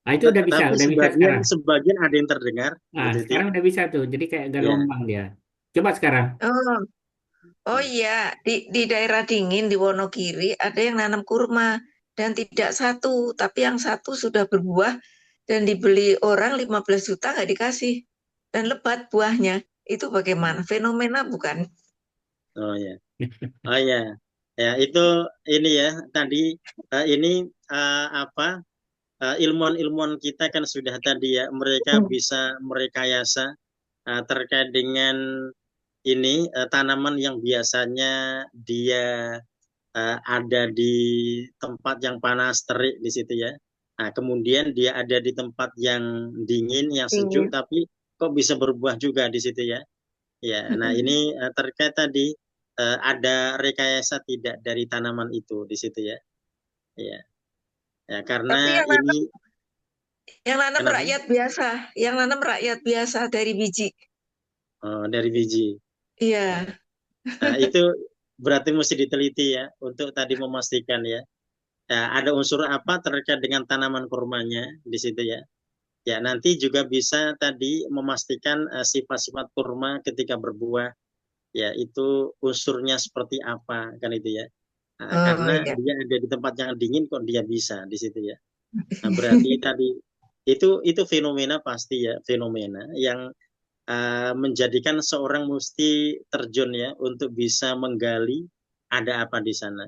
Nah, itu udah bisa tapi sekarang. sebagian ada yang terdengar. Nah, sekarang udah bisa tuh. Jadi kayak gelombang dia. Coba sekarang. Oh iya, di daerah dingin di Wonogiri ada yang nanam kurma dan tidak satu, tapi yang satu sudah berbuah dan dibeli orang 15 juta nggak dikasih dan lebat buahnya. Itu bagaimana? Fenomena bukan? Oh ya. Ya itu ini ya tadi ini apa ilmuwan-ilmuwan kita kan sudah tadi ya mereka bisa merekayasa terkait dengan ini tanaman yang biasanya dia ada di tempat yang panas terik di situ ya. Nah, kemudian dia ada di tempat yang dingin, yang sejuk, tapi kok bisa berbuah juga di situ ya. Ya, nah ini terkait tadi ada rekayasa tidak dari tanaman itu di situ ya. Ya, ya karena Tapi yang nanam kenapa? rakyat biasa dari biji. Oh, dari biji. Iya. Nah, itu berarti mesti diteliti ya untuk tadi memastikan ya. Ada unsur apa terkait dengan tanaman kurmanya di situ ya. Ya, nanti juga bisa tadi memastikan sifat-sifat kurma ketika berbuah ya itu unsurnya seperti apa kan itu ya. Karena dia ada di tempat yang dingin kok dia bisa di situ ya. Nah, berarti tadi itu fenomena pasti ya, fenomena yang menjadikan seorang mesti terjun ya untuk bisa menggali ada apa di sana.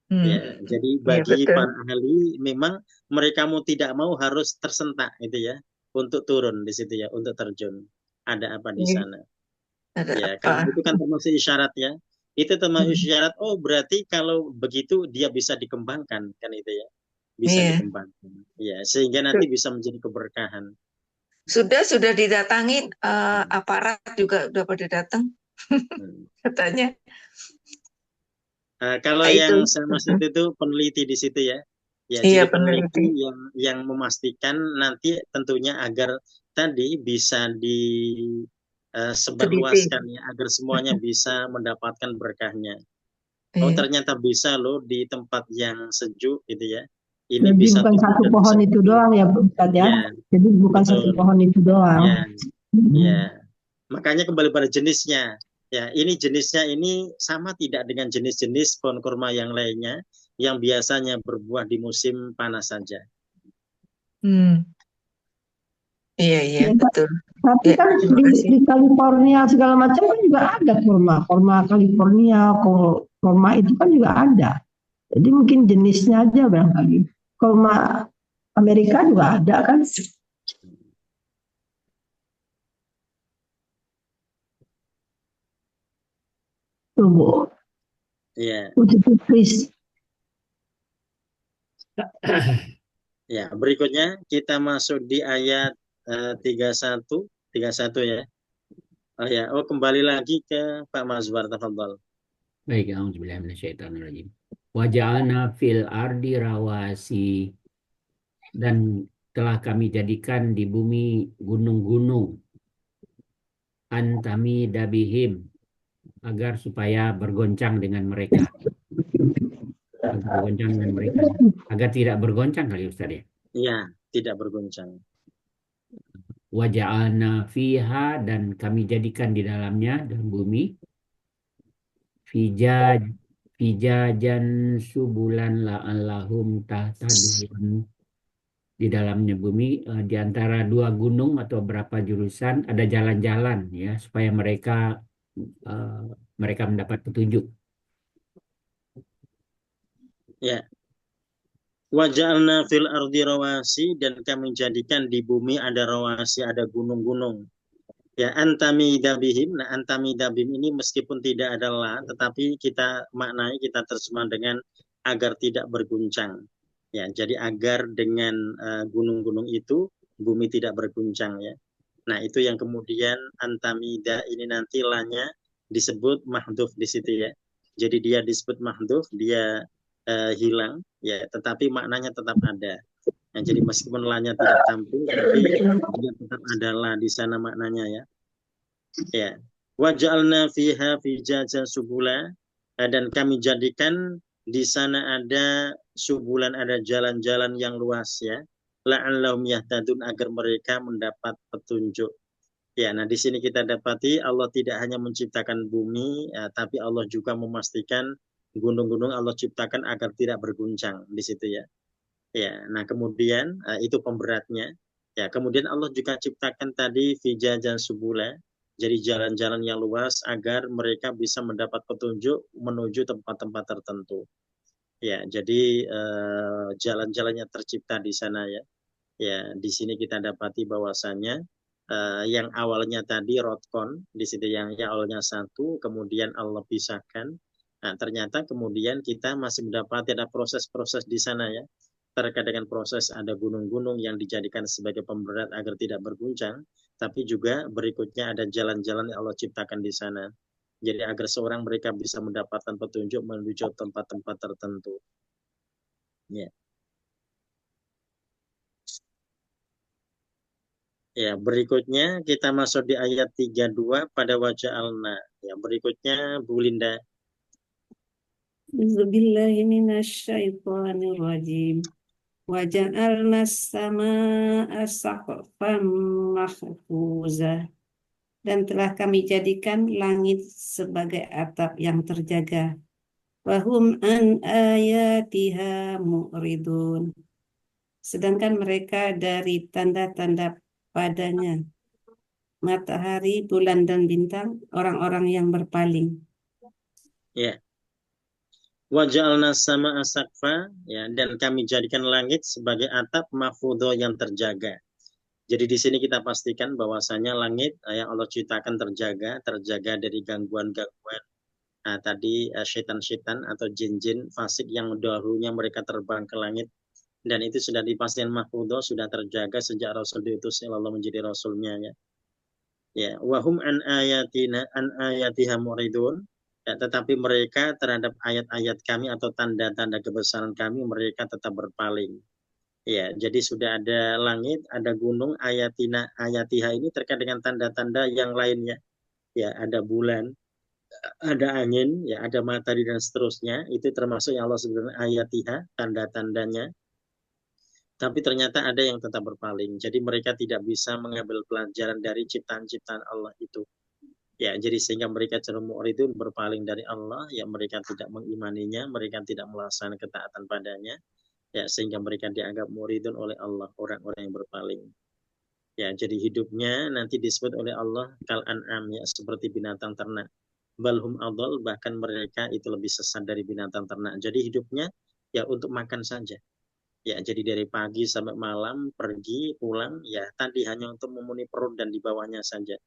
Ya, jadi bagi para ahli memang mereka mau tidak mau harus tersentak gitu ya untuk turun di situ ya, untuk terjun. Ada apa di sana? Ya, kalau itu kan termasuk isyarat ya. Itu termasuk isyarat, oh berarti kalau begitu dia bisa dikembangkan kan itu ya. Bisa dikembangkan. Ya, sehingga nanti bisa menjadi keberkahan. Sudah didatangin aparat juga udah pada datang katanya. Kalau Nah, yang itu. saya maksud itu peneliti di situ ya. Ya, Iya, jadi peneliti peneliti. yang memastikan nanti tentunya agar tadi bisa Teliti. disebarluaskan ya, agar semuanya bisa mendapatkan berkahnya. Oh, Iya. ternyata bisa loh di tempat yang sejuk gitu ya. Ini Jadi bisa bukan tumbuh satu dan bisa pohon itu berbuah. doang ya Ustaz ya. Ya, Jadi bukan satu betul. pohon itu doang. Ya, Hmm. ya. Makanya kembali pada jenisnya. Ya, ini jenisnya ini sama tidak dengan jenis-jenis pohon kurma yang lainnya yang biasanya berbuah di musim panas saja. Hmm. Iya, iya, Ya, betul. tapi Ya, kan terima kasih. di California segala macam kan juga ada kurma, kurma California, kurma itu kan juga ada. Jadi mungkin jenisnya aja barangkali. Kurma Amerika juga ada kan? Tunggu, Ya, please. ya. Berikutnya kita masuk di ayat 31 ya. Oh ya, oh kembali lagi ke Pak Mazwar, tafadhol. Baik, auzubillahi minasyaitonirrajim. Wa ja'alna fil ardi rawasi, dan telah kami jadikan di bumi gunung-gunung, antami dabihim, agar supaya bergoncang dengan mereka, agar tidak bergoncang kali Ustaz ya. Ya, tidak bergoncang. Wa ja'alna fiha, dan kami jadikan di dalamnya, dalam bumi, fijajan subulan la'allahum tahtadun, di dalamnya bumi, di antara dua gunung atau berapa jurusan ada jalan-jalan ya, supaya mereka mendapat petunjuk. Ya. Wa ja'alna fil ardi rawasi, dan kami jadikan di bumi ada rawasi, ada gunung-gunung. Ya, antami dabihim. Nah, antami dabihim ini meskipun tidak ada la, tetapi kita maknai, kita terjemah dengan agar tidak berguncang. Ya, jadi agar dengan gunung-gunung itu bumi tidak berguncang ya. Nah, itu yang kemudian antamida ini nanti lanya disebut mahdhuf di situ ya. Jadi dia disebut mahdhuf, dia hilang ya, tetapi maknanya tetap ada. Nah, jadi meskipun lanya tidak tampil, tapi dia tetap ada la di sana maknanya ya. Ya. Wa ja'alna fiha fijajan subula, dan kami jadikan di sana ada subulan, ada jalan-jalan yang luas ya. La'allahum yahtadun, agar mereka mendapat petunjuk. Ya, nah di sini kita dapati Allah tidak hanya menciptakan bumi, ya, tapi Allah juga memastikan gunung-gunung Allah ciptakan agar tidak berguncang di situ ya. Ya, nah kemudian itu pemberatnya. Ya, kemudian Allah juga ciptakan tadi fijajan subula, jadi jalan-jalan yang luas agar mereka bisa mendapat petunjuk menuju tempat-tempat tertentu. Ya, jadi jalan-jalannya tercipta di sana ya. Ya, di sini kita dapati bahwasanya yang awalnya tadi rotkon, di situ yang awalnya satu, kemudian Allah pisahkan. Nah, ternyata kemudian kita masih mendapati ada proses-proses di sana ya. Terkait dengan proses ada gunung-gunung yang dijadikan sebagai pemberat agar tidak berguncang, tapi juga berikutnya ada jalan-jalan yang Allah ciptakan di sana. Jadi agar seorang mereka bisa mendapatkan petunjuk menuju tempat-tempat tertentu. Ya. Ya, berikutnya kita masuk di ayat 32 pada wajah alna. Ya, berikutnya Bu Linda. Billahi minasyaitonirrajim. Wa ja'alna as-samaa'a saqfan mahfuzah. Dan telah kami jadikan langit sebagai atap yang terjaga. Wahum an ayatiha mu'ridun. Sedangkan mereka dari tanda-tanda padanya, matahari, bulan, dan bintang, orang-orang yang berpaling. Ya. Waja'alna sama asakfa, ya, dan kami jadikan langit sebagai atap mahfudho yang terjaga. Jadi di sini kita pastikan bahwasanya langit yang Allah ciptakan terjaga dari gangguan-gangguan. Nah, tadi syaitan-syaitan atau jin-jin fasik yang dahulunya mereka terbang ke langit, dan itu sudah dipastikan mahfudho, sudah terjaga sejak Rasul diutus Allah menjadi Rasulnya ya. Ya, wahum an ayatiha muridun, Ya, tetapi mereka terhadap ayat-ayat kami atau tanda-tanda kebesaran kami mereka tetap berpaling. Ya, jadi sudah ada langit, ada gunung, ayatiha ini terkait dengan tanda-tanda yang lainnya. Ya, ada bulan, ada angin, ya, ada matahari dan seterusnya. Itu termasuk yang Allah sebutkan ayatiha, tanda-tandanya. Tapi ternyata ada yang tetap berpaling. Jadi mereka tidak bisa mengambil pelajaran dari ciptaan-ciptaan Allah itu. Ya, jadi sehingga mereka cenderung mu'ridun, berpaling dari Allah, ya mereka tidak mengimaninya, mereka tidak melaksanakan ketaatan padanya, ya sehingga mereka dianggap mu'ridun oleh Allah, orang-orang yang berpaling. Ya, jadi hidupnya nanti disebut oleh Allah kal an'am, ya seperti binatang ternak. Balhum adol, bahkan mereka itu lebih sesat dari binatang ternak. Jadi hidupnya ya untuk makan saja. Ya, jadi dari pagi sampai malam pergi pulang, ya tadi hanya untuk memenuhi perut dan di bawahnya saja.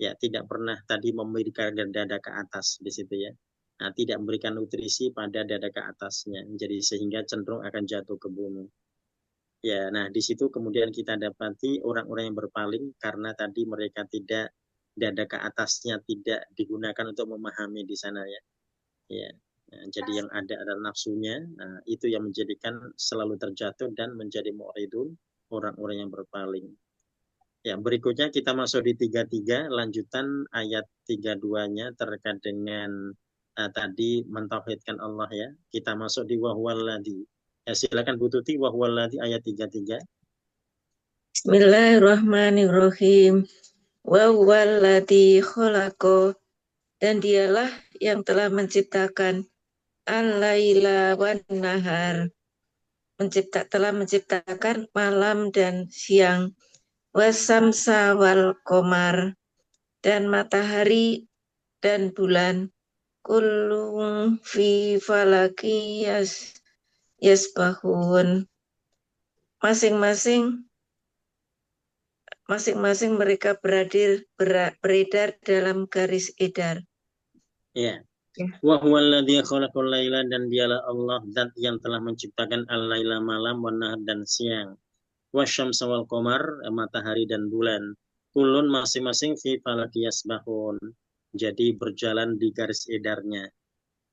Ya, tidak pernah tadi memberikan dada ke atas di situ ya. Nah, tidak memberikan nutrisi pada dada ke atasnya. Jadi sehingga cenderung akan jatuh ke bumi. Ya, nah di situ kemudian kita dapati orang-orang yang berpaling karena tadi mereka tidak dada ke atasnya tidak digunakan untuk memahami di sana ya. Ya. Nah, jadi yang ada adalah nafsunya. Nah, itu yang menjadikan selalu terjatuh dan menjadi mu'ridun, orang-orang yang berpaling. Ya, berikutnya kita masuk di 33, lanjutan ayat 32-nya terkait dengan tadi mentauhidkan Allah ya. Kita masuk di wahwalladzi. Ya, silakan Bu Tuti, wahwalladzi ayat 33. Bismillahirrahmanirrahim. Wa huwallazi khalaqa, dan dialah yang telah menciptakan al-laila wan nahar, telah menciptakan malam dan siang, wasamsa wal qamar, dan matahari dan bulan, kullun fi falaki yasbahun, masing-masing mereka beredar dalam garis edar. Ya. Ya. Wa huwallazi khalaqal laila, dan dialah Allah zat yang telah menciptakan al-laila malam, wan nahar dan siang. Wasyamsa wal qamar, matahari dan bulan. Kulun masing-masing fi falaki yasbahun. Jadi berjalan di garis edarnya.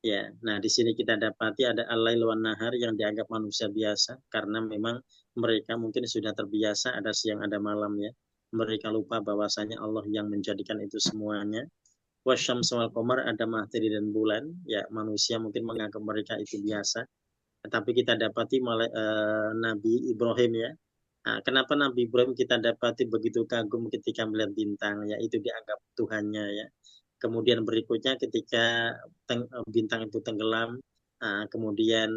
Ya, nah di sini kita dapati ada al-lail wan nahar yang dianggap manusia biasa karena memang mereka mungkin sudah terbiasa ada siang ada malam ya. Mereka lupa bahwasanya Allah yang menjadikan itu semuanya. Wasyamsu wal qamar, ada matahari dan bulan. Ya, manusia mungkin menganggap mereka itu biasa. Tapi kita dapati Nabi Ibrahim ya. Nah, kenapa Nabi Ibrahim kita dapati begitu kagum ketika melihat bintang ya, itu dianggap Tuhannya ya. Kemudian berikutnya ketika bintang itu tenggelam, kemudian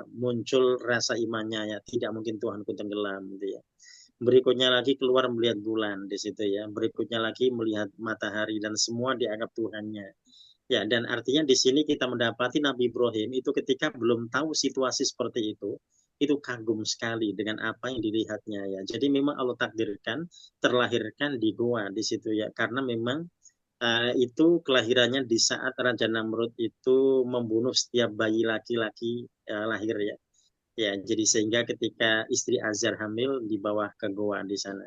muncul rasa imannya ya, tidak mungkin Tuhanku tenggelam gitu ya. Berikutnya lagi keluar melihat bulan di situ ya. Berikutnya lagi melihat matahari dan semua dianggap Tuhannya. Ya, dan artinya di sini kita mendapati Nabi Ibrahim itu ketika belum tahu situasi seperti itu kagum sekali dengan apa yang dilihatnya ya. Jadi memang Allah takdirkan terlahirkan di gua di situ ya, karena memang itu kelahirannya di saat Raja Namrud itu membunuh setiap bayi laki-laki lahir ya. Ya, jadi sehingga ketika istri Azar hamil dibawa ke goa di sana.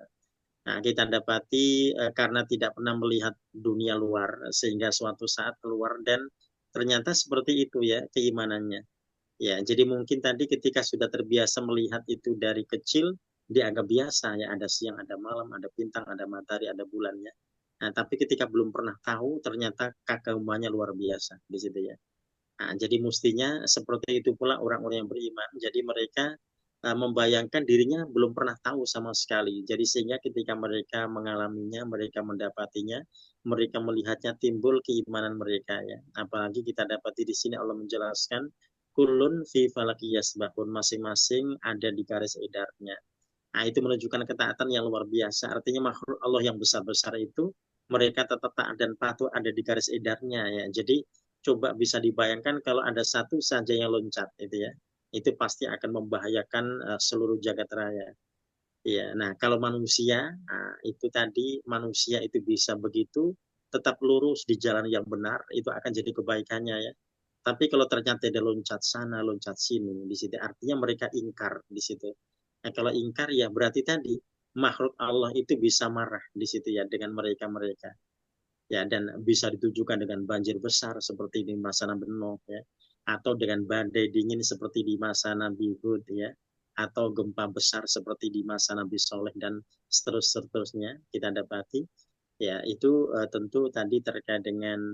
Nah, kita dapati karena tidak pernah melihat dunia luar sehingga suatu saat keluar dan ternyata seperti itu ya keimanannya. Ya, jadi mungkin tadi ketika sudah terbiasa melihat itu dari kecil dianggap biasa ya, ada siang, ada malam, ada bintang, ada matahari, ada bulannya. Nah, tapi ketika belum pernah tahu ternyata kekagumannya luar biasa di situ ya. Nah, jadi mestinya seperti itu pula orang-orang yang beriman. Jadi mereka membayangkan dirinya belum pernah tahu sama sekali. Jadi sehingga ketika mereka mengalaminya, mereka mendapatinya, mereka melihatnya timbul keimanan mereka ya. Apalagi kita dapati di sini Allah menjelaskan kulun fi falaki yasbahun, masing-masing ada di garis edarnya. Nah, itu menunjukkan ketaatan yang luar biasa. Artinya makhluk Allah yang besar-besar itu mereka tetap taat dan patuh ada di garis edarnya ya. Jadi coba bisa dibayangkan kalau ada satu saja yang loncat itu ya, itu pasti akan membahayakan seluruh jagat raya. Ya, nah kalau manusia, itu tadi manusia itu bisa begitu tetap lurus di jalan yang benar, itu akan jadi kebaikannya ya. Tapi kalau ternyata dia loncat sana, loncat sini, di situ artinya mereka ingkar di situ. Nah, kalau ingkar ya berarti tadi makhluk Allah itu bisa marah di situ ya dengan mereka-mereka. ya, dan bisa ditujukan dengan banjir besar seperti di masa Nabi Nuh, ya, atau dengan badai dingin seperti di masa Nabi Hud, ya, atau gempa besar seperti di masa Nabi Soleh, dan seterusnya kita dapati, ya, itu tentu tadi terkait dengan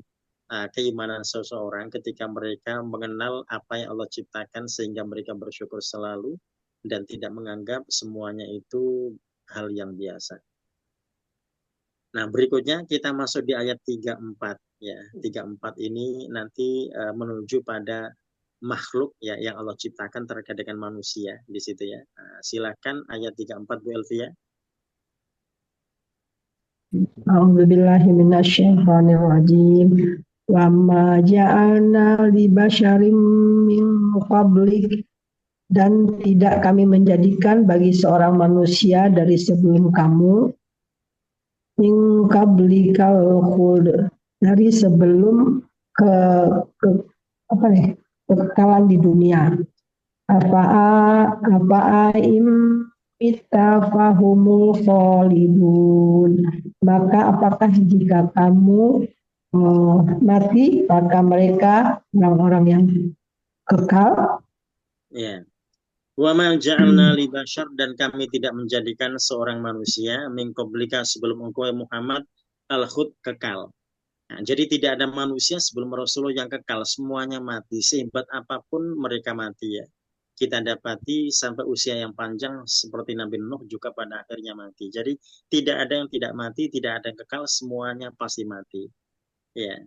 keimanan seseorang ketika mereka mengenal apa yang Allah ciptakan sehingga mereka bersyukur selalu dan tidak menganggap semuanya itu hal yang biasa. Nah, berikutnya kita masuk di ayat 34, ya. 34 ini nanti menuju pada makhluk, ya, yang Allah ciptakan terkait dengan manusia di situ, ya. Nah, silakan ayat 34 Bu Elvia. A'udzubillahi minasyaitonirrajim. Wa ma ja'alna li basyarim min qablik, dan tidak kami menjadikan bagi seorang manusia dari sebelum kamu, min qablikal khuld, dari sebelum kekekalan di dunia. Apa'im fahumul khalidun, maka apakah jika kamu mati, maka mereka orang-orang yang kekal. Ya. Wa ma ja'alna li basyar, dan kami tidak menjadikan seorang manusia min qablika sebelum engkau Muhammad al-khuld, kekal. Nah, jadi tidak ada manusia sebelum Rasulullah yang kekal, semuanya mati, sehebat apapun mereka mati, ya. Kita dapati sampai usia yang panjang seperti Nabi Nuh juga pada akhirnya mati. Jadi tidak ada yang tidak mati, tidak ada yang kekal, semuanya pasti mati. Ya.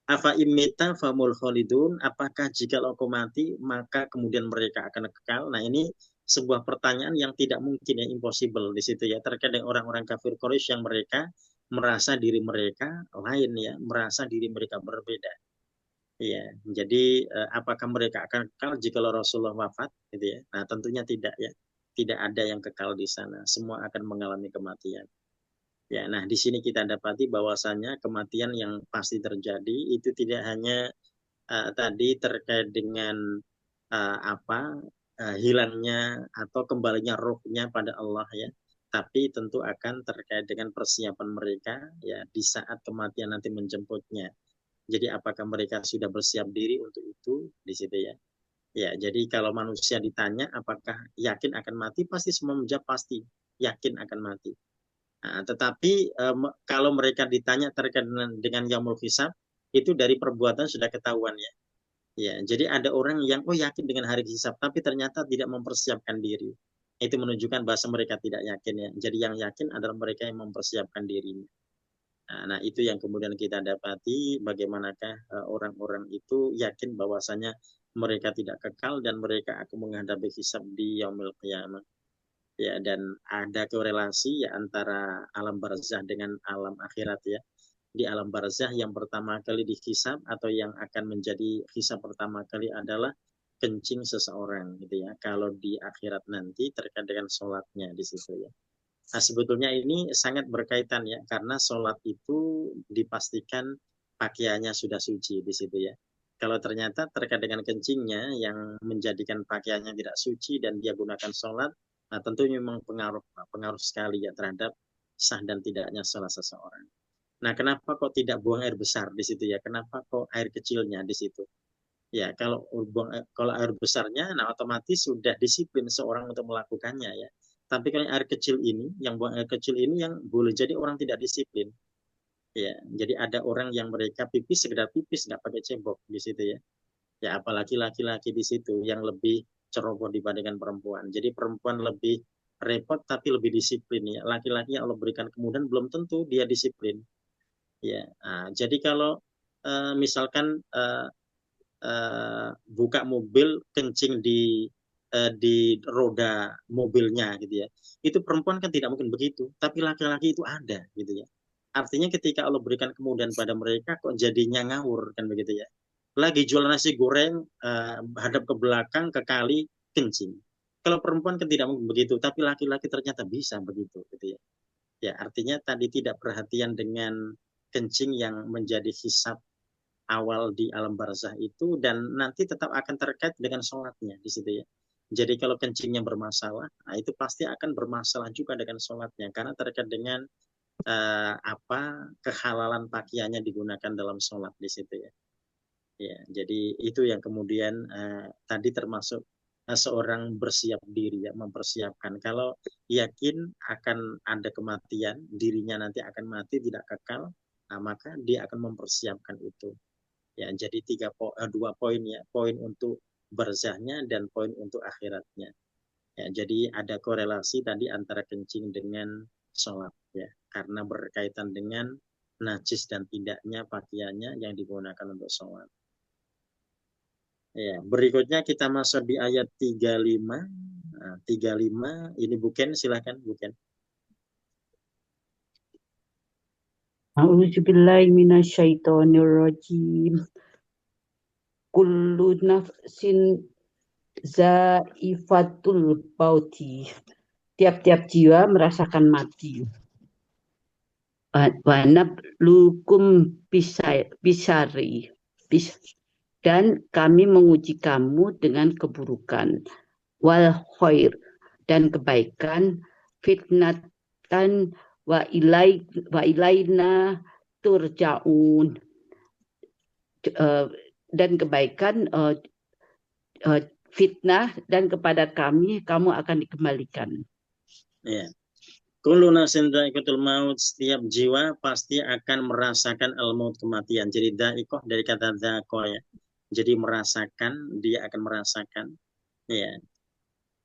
Afa imita famul khalidun, apakah jika engkau mati maka kemudian mereka akan kekal? Nah, ini sebuah pertanyaan yang tidak mungkin, ya, impossible di situ, ya, terkait dengan orang-orang kafir Quraisy yang mereka merasa diri mereka lain, ya, merasa diri mereka berbeda. Ya, jadi apakah mereka akan kekal jika Rasulullah wafat, gitu, ya? Nah, tentunya tidak, ya. Tidak ada yang kekal di sana, semua akan mengalami kematian. Ya, nah di sini kita dapati bahwasanya kematian yang pasti terjadi itu tidak hanya tadi terkait dengan hilangnya atau kembalinya rohnya pada Allah, ya, tapi tentu akan terkait dengan persiapan mereka, ya, di saat kematian nanti menjemputnya. Jadi apakah mereka sudah bersiap diri untuk itu di situ, ya? Ya, jadi kalau manusia ditanya apakah yakin akan mati, pasti semua menjawab pasti yakin akan mati. Nah, tetapi kalau mereka ditanya terkait dengan yaumul hisab, itu dari perbuatan sudah ketahuan, ya. Ya, jadi ada orang yang yakin dengan hari hisab, tapi ternyata tidak mempersiapkan diri. Itu menunjukkan bahasa mereka tidak yakin, ya. Jadi yang yakin adalah mereka yang mempersiapkan dirinya. Nah, itu yang kemudian kita dapati, bagaimanakah orang-orang itu yakin bahwasanya mereka tidak kekal dan mereka akan menghadapi hisab di yaumul qiyamah. Ya, dan ada korelasi, ya, antara alam barzah dengan alam akhirat, ya. Di alam barzah yang pertama kali dihisab atau yang akan menjadi hisab pertama kali adalah kencing seseorang, gitu, ya. Kalau di akhirat nanti terkait dengan sholatnya di situ, ya. Nah, sebetulnya ini sangat berkaitan, ya, karena sholat itu dipastikan pakaiannya sudah suci di situ, ya. Kalau ternyata terkait dengan kencingnya yang menjadikan pakaiannya tidak suci dan dia gunakan sholat, nah, tentu memang pengaruh sekali, ya, terhadap sah dan tidaknya salah seseorang. Nah, kenapa kok tidak buang air besar di situ, ya? Kenapa kok air kecilnya di situ? Ya, kalau air besarnya, nah otomatis sudah disiplin seorang untuk melakukannya, ya. Tapi kalau air kecil ini, yang buang air kecil ini yang boleh jadi orang tidak disiplin. Ya, jadi ada orang yang mereka pipis sekedar pipis, nggak pakai cebok di situ, ya. Ya, apalagi laki-laki di situ yang lebih ceroboh dibandingkan perempuan. Jadi perempuan lebih repot tapi lebih disiplin, ya. Laki-laki yang Allah berikan kemudian belum tentu dia disiplin. Ya, jadi kalau misalkan buka mobil kencing di roda mobilnya, gitu, ya. Itu perempuan kan tidak mungkin begitu, tapi laki-laki itu ada, gitu, ya. Artinya ketika Allah berikan kemudahan pada mereka kok jadinya ngawur, kan begitu, ya. Lagi jual nasi goreng, hadap ke belakang, ke kali, kencing. Kalau perempuan kan tidak mungkin begitu, tapi laki-laki ternyata bisa begitu, gitu, ya. Ya, artinya tadi tidak perhatian dengan kencing yang menjadi hisab awal di alam barzah itu, dan nanti tetap akan terkait dengan sholatnya di situ, ya. Jadi kalau kencingnya bermasalah, nah itu pasti akan bermasalah juga dengan sholatnya, karena terkait dengan kehalalan pakaiannya digunakan dalam sholat di situ ya. Ya, jadi itu yang kemudian tadi termasuk seorang bersiap diri ya, mempersiapkan. Kalau yakin akan ada kematian, dirinya nanti akan mati tidak kekal, maka dia akan mempersiapkan itu. Ya, jadi dua poin ya, poin untuk barzahnya dan poin untuk akhiratnya. Ya, jadi ada korelasi tadi antara kencing dengan sholat ya, karena berkaitan dengan najis dan tidaknya pakaiannya yang digunakan untuk sholat. Ya, berikutnya kita masuk di ayat 35. Nah, 35 ini Buken, silakan Buken. A'udzubillahi minasyaitonirrajim. Kullu nafsin zaifatul mauti. Tiap-tiap jiwa merasakan mati. Wa nabluukum bisari. Dan kami menguji kamu dengan keburukan. Wal khair, dan kebaikan. Fitnatan wa ilaina turja'un. Dan kebaikan fitnah, dan kepada kami kamu akan dikembalikan. Ya. Kullu nafsin dha'iqatul maut, setiap jiwa pasti akan merasakan al-maut, kematian. Jadi dha'iqah dari kata dhaqa ya. Jadi merasakan, dia akan merasakan. Ya.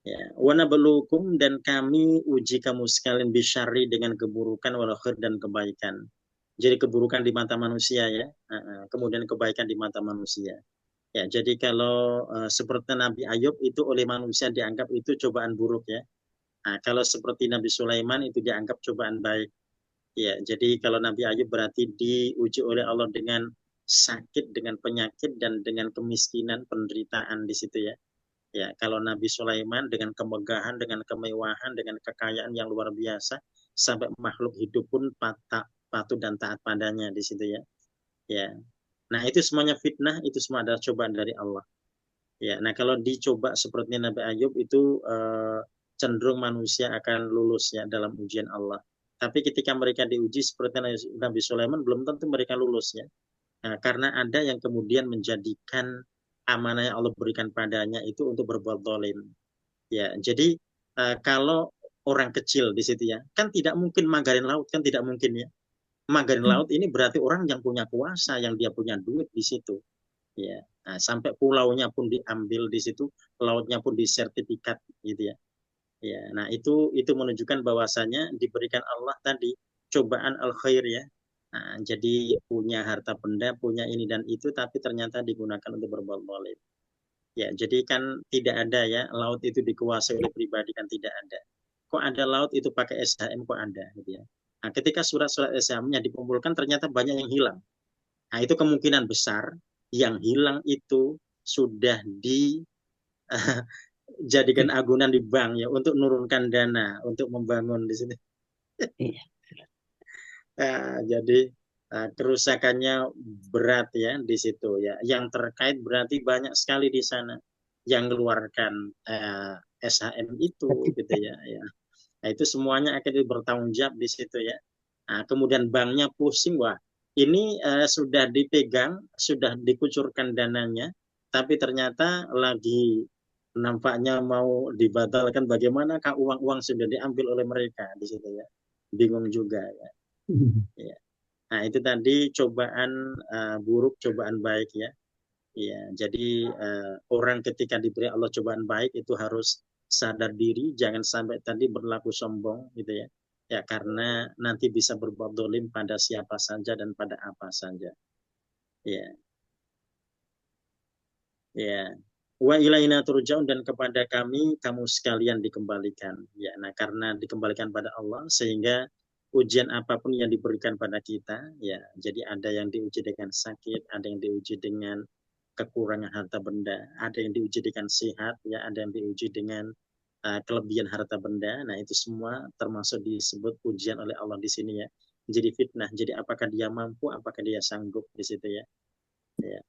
Ya. Wa nabluukum, dan kami uji kamu sekalian bisyarri, dengan keburukan, wal khair, dan kebaikan. Jadi keburukan di mata manusia ya. Kemudian kebaikan di mata manusia. Ya, jadi kalau seperti Nabi Ayub itu oleh manusia dianggap itu cobaan buruk ya. Nah, kalau seperti Nabi Sulaiman itu dianggap cobaan baik. Ya, jadi kalau Nabi Ayub berarti diuji oleh Allah dengan sakit, dengan penyakit, dan dengan kemiskinan, penderitaan di situ ya. Ya, kalau Nabi Sulaiman dengan kemegahan, dengan kemewahan, dengan kekayaan yang luar biasa, sampai makhluk hidup pun patuh dan taat padanya di situ ya. Ya. Nah, itu semuanya fitnah, itu semua adalah cobaan dari Allah. Ya, nah kalau dicoba seperti Nabi Ayub itu cenderung manusia akan lulus ya dalam ujian Allah. Tapi ketika mereka diuji seperti Nabi Sulaiman, belum tentu mereka lulus ya. Nah, karena ada yang kemudian menjadikan amanah yang Allah berikan padanya itu untuk berbuat zalim. Ya, jadi kalau orang kecil di situ ya, kan tidak mungkin manggarin laut, kan tidak mungkin ya. Manggarin laut ini berarti orang yang punya kuasa, yang dia punya duit di situ. Ya, nah, sampai pulaunya pun diambil di situ, lautnya pun disertifikat gitu ya. Ya, nah itu menunjukkan bahwasanya diberikan Allah tadi cobaan al khair ya. Nah, jadi punya harta benda, punya ini dan itu, tapi ternyata digunakan untuk berbuat zalim. Ya, jadi kan tidak ada ya laut itu dikuasai oleh pribadi, kan tidak ada. Kok ada laut itu pakai SHM, kok ada gitu ya. Nah, ketika surat-surat SHM-nya dikumpulkan ternyata banyak yang hilang. Nah, itu kemungkinan besar yang hilang itu sudah dijadikan agunan di bank ya untuk menurunkan dana untuk membangun di sini. Jadi kerusakannya berat ya di situ ya. Yang terkait berarti banyak sekali di sana yang mengeluarkan SHM itu gitu ya. Nah, itu semuanya akan bertanggung jawab di situ ya. Nah, kemudian banknya pusing, wah ini sudah dipegang, sudah dikucurkan dananya, tapi ternyata lagi nampaknya mau dibatalkan, bagaimanakah uang-uang sudah diambil oleh mereka di situ ya. Bingung juga ya. Ya. Nah, itu tadi cobaan buruk, cobaan baik ya. Ya, jadi orang ketika diberi Allah cobaan baik itu harus sadar diri, jangan sampai tadi berlaku sombong gitu ya. Ya, karena nanti bisa berbuat dolim pada siapa saja dan pada apa saja. Ya. Ya. Wa ilaina turja'un, dan kepada kami kamu sekalian dikembalikan. Ya, nah karena dikembalikan pada Allah sehingga ujian apapun yang diberikan pada kita, ya, jadi ada yang diuji dengan sakit, ada yang diuji dengan kekurangan harta benda, ada yang diuji dengan sehat, ya, ada yang diuji dengan kelebihan harta benda. Nah, itu semua termasuk disebut ujian oleh Allah di sini ya. Jadi fitnah. Jadi apakah dia mampu, apakah dia sanggup di situ ya. Ya.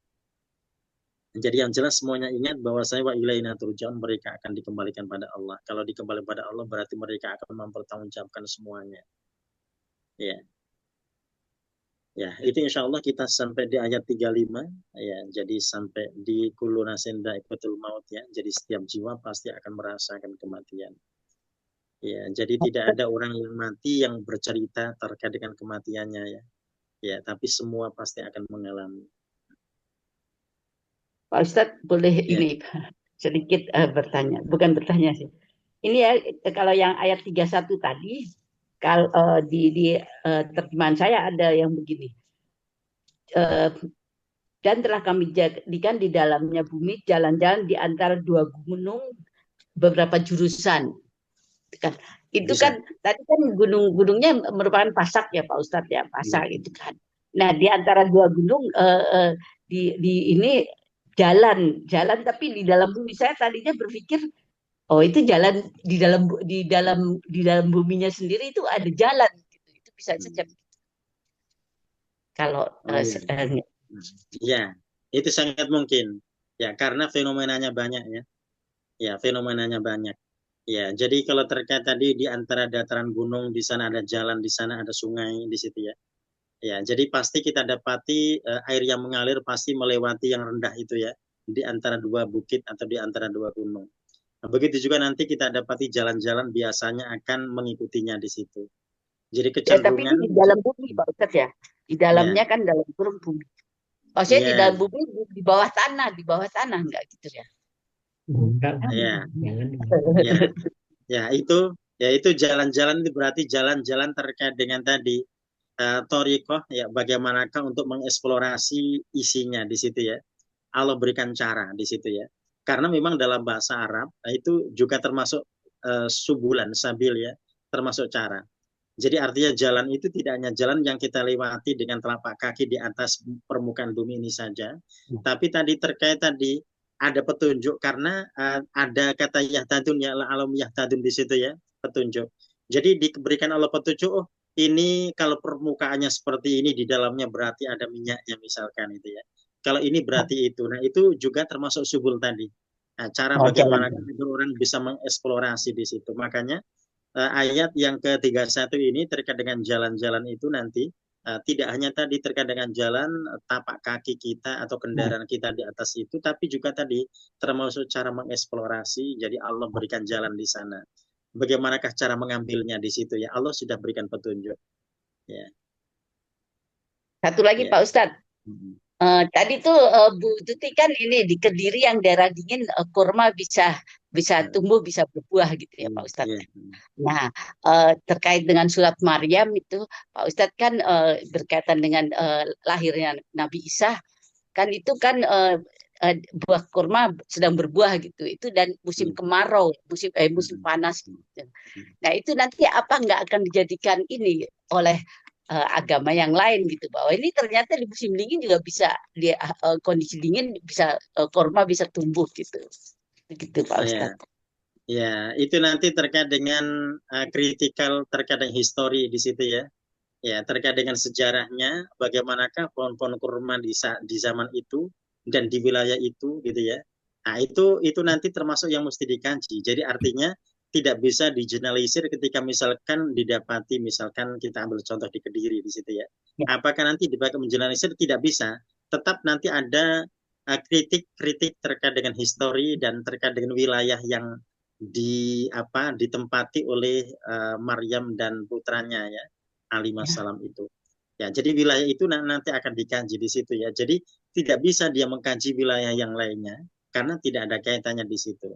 Jadi yang jelas semuanya ingat bahwa saya wa ilaina turja'un, mereka akan dikembalikan pada Allah. Kalau dikembalikan pada Allah berarti mereka akan mempertanggungjawabkan semuanya. Ya, ya, itu insya Allah kita sampai di ayat 35, ya, jadi sampai di kullu nafsin dha'iqatul maut, ya, jadi setiap jiwa pasti akan merasakan kematian. Ya, jadi tidak ada orang yang mati yang bercerita terkait dengan kematiannya, ya. Ya, tapi semua pasti akan mengalami. Pak Ustadz boleh Ya. ini sedikit bertanya, bukan bertanya sih. Ini ya kalau yang ayat 31 tadi, kalau di terjemahan saya ada yang begini. Dan telah kami jadikan di dalamnya bumi jalan-jalan di antara dua gunung beberapa jurusan. Kan itu Bisa. kan tadi kan gunung-gunungnya merupakan pasak ya Pak Ustadz ya, pasak itu kan. Nah di antara dua gunung di ini jalan tapi di dalam bumi. Saya tadinya berpikir oh itu jalan di dalam buminya sendiri itu ada jalan gitu. Itu bisa saja kalau ya, itu sangat mungkin. Ya, karena fenomenanya banyak, ya. Ya, fenomenanya banyak. Ya, jadi kalau terkait tadi di antara dataran gunung, di sana ada jalan, di sana ada sungai, di situ, ya. Ya, jadi pasti kita dapati air yang mengalir pasti melewati yang rendah itu, ya, di antara dua bukit atau di antara dua gunung. Nah, begitu juga nanti kita dapati jalan-jalan biasanya akan mengikutinya di situ. Jadi ya, tapi kecenderungan ini di dalam bumi Pak Ustadz ya. Di dalamnya ya, kan dalam kurung bumi. Maksudnya di ya, dalam bumi di bawah tanah enggak gitu ya. Enggak, ya, jangan. ya, itu jalan-jalan itu berarti jalan-jalan terkait dengan tadi thoriqoh, ya, bagaimanakah untuk mengeksplorasi isinya di situ, ya. Allah berikan cara di situ, ya. Karena memang dalam bahasa Arab itu juga termasuk subulan, sabil, ya, termasuk cara. Jadi artinya jalan itu tidak hanya jalan yang kita lewati dengan telapak kaki di atas permukaan bumi ini saja, tapi tadi terkait tadi ada petunjuk karena ada kata yahtadun, ya, alam yahtadun di situ, ya, petunjuk. Jadi diberikan Allah petunjuk, oh ini kalau permukaannya seperti ini di dalamnya berarti ada minyaknya misalkan itu, ya. Kalau ini berarti itu. Nah, itu juga termasuk subul tadi. Nah, cara bagaimana orang bisa mengeksplorasi di situ. Makanya ayat yang ke-31 ini terkait dengan jalan-jalan itu nanti tidak hanya tadi terkait dengan jalan tapak kaki kita atau kendaraan kita di atas itu, tapi juga tadi termasuk cara mengeksplorasi. Jadi Allah berikan jalan di sana. Bagaimanakah cara mengambilnya di situ, ya? Allah sudah berikan petunjuk. Ya. Satu lagi Ya. Pak Ustadz. Tadi tuh Bu Tuti kan ini di Kediri yang daerah dingin kurma bisa tumbuh, bisa berbuah gitu ya Pak Ustadz. Nah, terkait dengan surat Maryam itu Pak Ustadz kan berkaitan dengan lahirnya Nabi Isa, kan itu kan buah kurma sedang berbuah gitu. Itu dan musim kemarau, musim panas gitu. Nah, itu nanti apa nggak akan dijadikan ini oleh agama yang lain gitu, bahwa ini ternyata di musim dingin juga bisa di kondisi dingin bisa kurma bisa tumbuh gitu Pak Ustadz. Ya, itu nanti terkait dengan kritikal terkait dengan histori di situ, ya. Ya, terkait dengan sejarahnya, bagaimanakah pohon-pohon kurma di zaman itu dan di wilayah itu, gitu, ya. Nah, itu nanti termasuk yang mesti dikaji. Jadi artinya tidak bisa digeneralisir ketika misalkan didapati, misalkan kita ambil contoh di Kediri di situ, ya. Apakah nanti dipakai mengeneralisir? Tidak bisa. Tetap nanti ada kritik-kritik terkait dengan histori dan terkait dengan wilayah yang ditempati oleh Maryam dan putranya, ya, alaihissalam itu. Ya, jadi wilayah itu nanti akan dikaji di situ, ya. Jadi tidak bisa dia mengkaji wilayah yang lainnya karena tidak ada kaitannya di situ.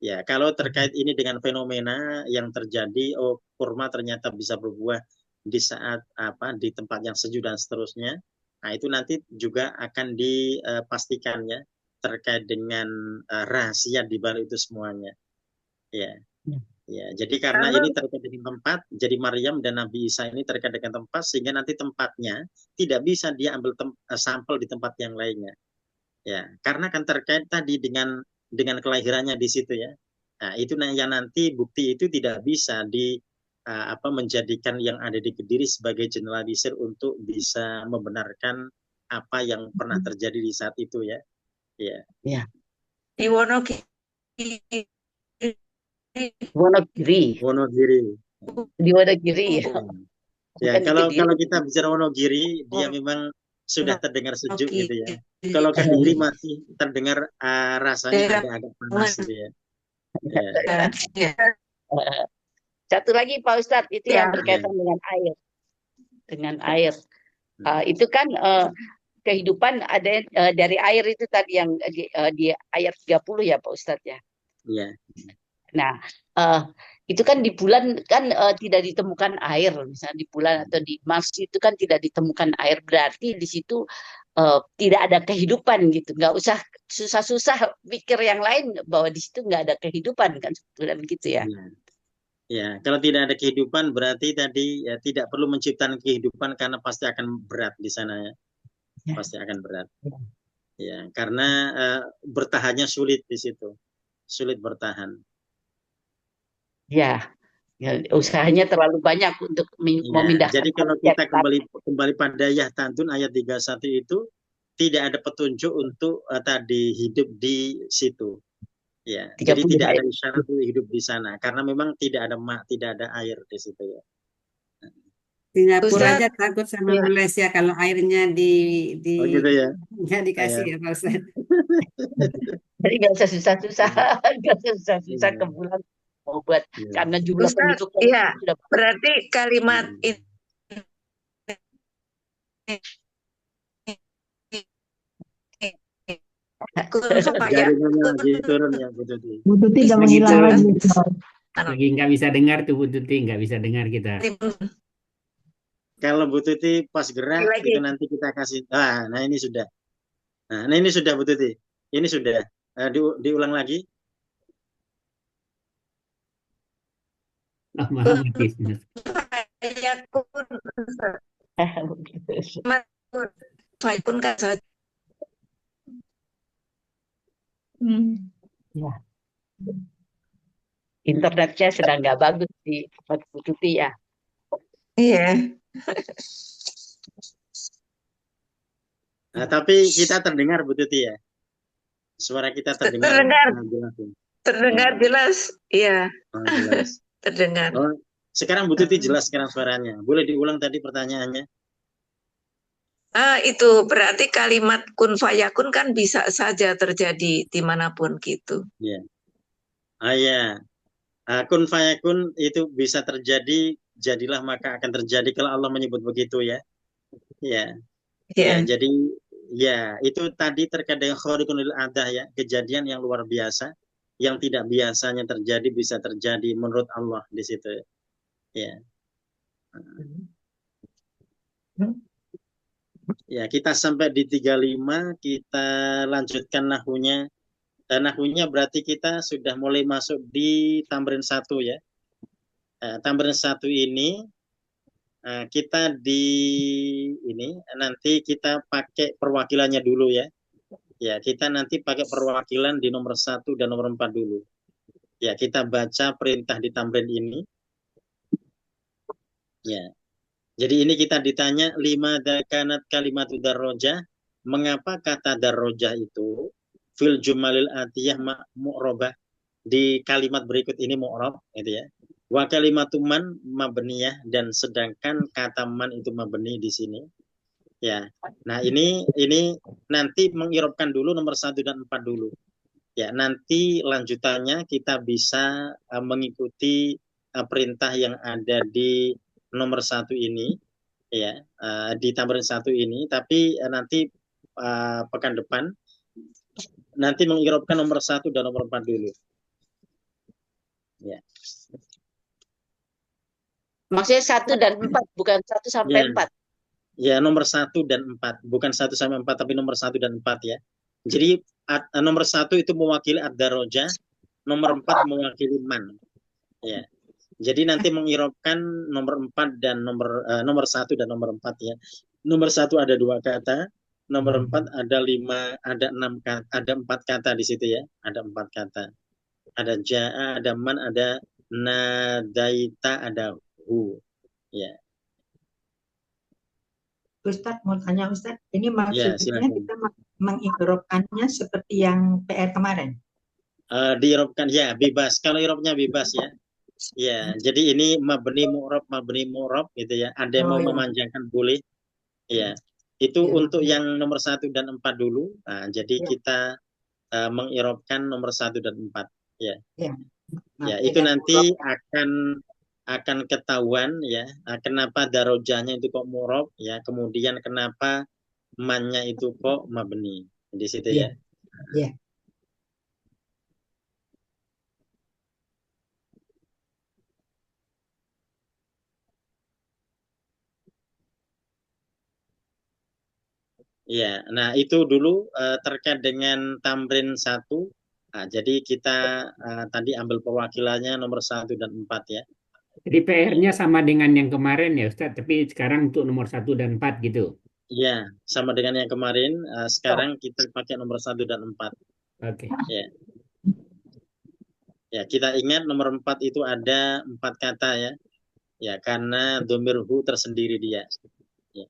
Ya, kalau terkait ini dengan fenomena yang terjadi, oh kurma ternyata bisa berbuah di saat di tempat yang sejuk dan seterusnya. Nah, itu nanti juga akan dipastikan, ya, terkait dengan rahasia di balik itu semuanya. Ya. Ya, jadi karena ini terkait dengan tempat, jadi Maryam dan Nabi Isa ini terkait dengan tempat, sehingga nanti tempatnya tidak bisa dia ambil sampel di tempat yang lainnya. Ya, karena kan terkait tadi dengan kelahirannya di situ, ya. Nah, itu yang nanti bukti itu tidak bisa menjadikan yang ada di Kediri sebagai generalisir untuk bisa membenarkan apa yang pernah terjadi di saat itu, ya. Ya. Ya. Di Wonogiri. Wonogiri. Wonogiri. Di Wonogiri. Ya, bukan di kalau Kediri. kita bicara Wonogiri, dia memang sudah terdengar sejuk gitu ya. Kalau Wonogiri, Kediri masih terdengar rasanya daerah agak-agak panas gitu ya. Ya, ya, Eh, Satu lagi Pak Ustadz, itu ya, yang ya. berkaitan dengan air. Dengan air. Itu kan kehidupan ada dari air itu tadi yang di ayat 30 ya Pak Ustadz ya. Ya. Nah, itu kan di bulan kan tidak ditemukan air, misalnya di bulan atau di Mars itu kan tidak ditemukan air, berarti di situ tidak ada kehidupan gitu. Nggak usah susah-susah pikir yang lain bahwa di situ nggak ada kehidupan kan sebetulnya begitu ya. Ya. Ya, kalau tidak ada kehidupan berarti tadi ya tidak perlu menciptakan kehidupan karena pasti akan berat di sana ya. Ya. Pasti akan berat. Ya, karena bertahannya sulit di situ. Sulit bertahan. Ya, usahanya terlalu banyak untuk Ya, memindahkan jadi kalau manusia kita ke tanah. kembali pada Yahtantun ayat 31 itu tidak ada petunjuk untuk tadi hidup di situ. Ya, jadi 30 tidak ada ayat. isyarat untuk hidup di sana karena memang tidak ada air di situ ya. Singapura Ustaz, aja takut sama ya. Malaysia kalau airnya Oh gitu ya. nggak dikasih Ya. ya Pak Ustaz. Jadi nggak usah susah-susah, nggak usah susah-susah ke Iya. bulan mau buat Iya. karena jumlah Ustaz, penduduknya ya, sudah berarti kalimat Hmm. Jaringannya lagi turun ya Bu Tuti. Bu Tuti udah Bisa menghilang gitu. lagi. Lagi nggak bisa dengar tuh Bu Tuti, nggak bisa dengar kita. Kalau Bu Tuti pas gerak lagi. itu nanti kita kasih. Nah ini sudah. Nah ini sudah Bu Tuti. Ini sudah. Diulang lagi. Lama habis. Pun kan saja. Ya. Internetnya sedang nggak bagus di tempat Bu Tuti ya. Iya. Nah, tapi kita terdengar Bu Tuti ya. Suara kita terdengar. Terdengar jelas. Iya. Jelas. Terdengar. Oh, sekarang Bu Tuti jelas sekarang suaranya. Boleh diulang tadi pertanyaannya? Itu berarti kalimat kun fayakun kan bisa saja terjadi dimanapun gitu. Iya. Ya. Kun fayakun itu bisa terjadi, jadilah maka akan terjadi kalau Allah menyebut begitu ya. Ya. Ya, jadi ya itu tadi terkait dengan khariqun lil adah ya, kejadian yang luar biasa yang tidak biasanya terjadi bisa terjadi menurut Allah di situ. Ya. Ya, kita sampai di 35, kita lanjutkan nahwunya. Nahwunya berarti kita sudah mulai masuk di tamrin 1 ya. Tamrin 1 ini kita nanti kita pakai perwakilannya dulu ya. Ya, kita nanti pakai perwakilan di nomor 1 dan nomor 4 dulu. Ya, kita baca perintah di tamrin ini. Ya. Jadi ini kita ditanya 5 dakanat kalimatu darrojah. Mengapa kata darrojah itu fil jumalil atiyah mu'robah, di kalimat berikut ini mu'rob gitu ya. Wa kalimatu man mabniyah, dan sedangkan kata man itu mabni di sini. Ya. Nah, ini nanti mengirobkan dulu nomor 1 dan 4 dulu. Ya, nanti lanjutannya kita bisa mengikuti perintah yang ada di nomor 1 ini ya, di tamrin 1 ini, tapi nanti pekan depan nanti mengirobkan nomor 1 dan nomor 4 dulu. Ya. Maksudnya 1 dan 4, bukan 1 sampai 4. Ya, nomor 1 dan 4, bukan 1 sampai 4, tapi nomor 1 dan 4 ya. Jadi nomor 1 itu mewakili ad-darajah, nomor 4 mewakili man. Ya. Jadi nanti mengirobkan nomor 4 dan nomor 1 dan nomor 4 ya. Nomor 1 ada 2 kata, nomor 4 ada 5, ada 6 kata, ada 4 kata di situ ya. Ada 4 kata. Ada ja'a, ada man, ada nadaita, ada hu. Ya. Ustadz mau tanya Ustadz, ini maksudnya silakan. kita mengirobkannya seperti yang PR kemarin? Diirobkan ya bebas. Kalau irobnya bebas ya. Ya, jadi ini mabni mu'rab gitu ya. Ada yang Oh mau ya. memanjangkan boleh. Ya, itu Ya. untuk yang nomor 1 dan 4 dulu. Nah, jadi Ya. kita mengirobkan nomor 1 dan 4. Ya, Ya. ya Mabni itu dan nanti mu'rab. akan ketahuan ya. Kenapa darojahnya itu kok mu'rab ya. Kemudian kenapa mannya itu kok mabni di situ Ya. ya. Ya. Ya, nah itu dulu terkait dengan tamrin 1. Nah, jadi kita tadi ambil perwakilannya nomor 1 dan 4 ya. Jadi Ya, PR-nya sama dengan yang kemarin ya Ustadz, tapi sekarang untuk nomor 1 dan 4 gitu. ya sama dengan yang kemarin. Sekarang kita pakai nomor 1 dan 4. Oke. Ya, ya kita ingat nomor 4 itu ada 4 kata ya. Ya, karena domir hu tersendiri dia. Ya,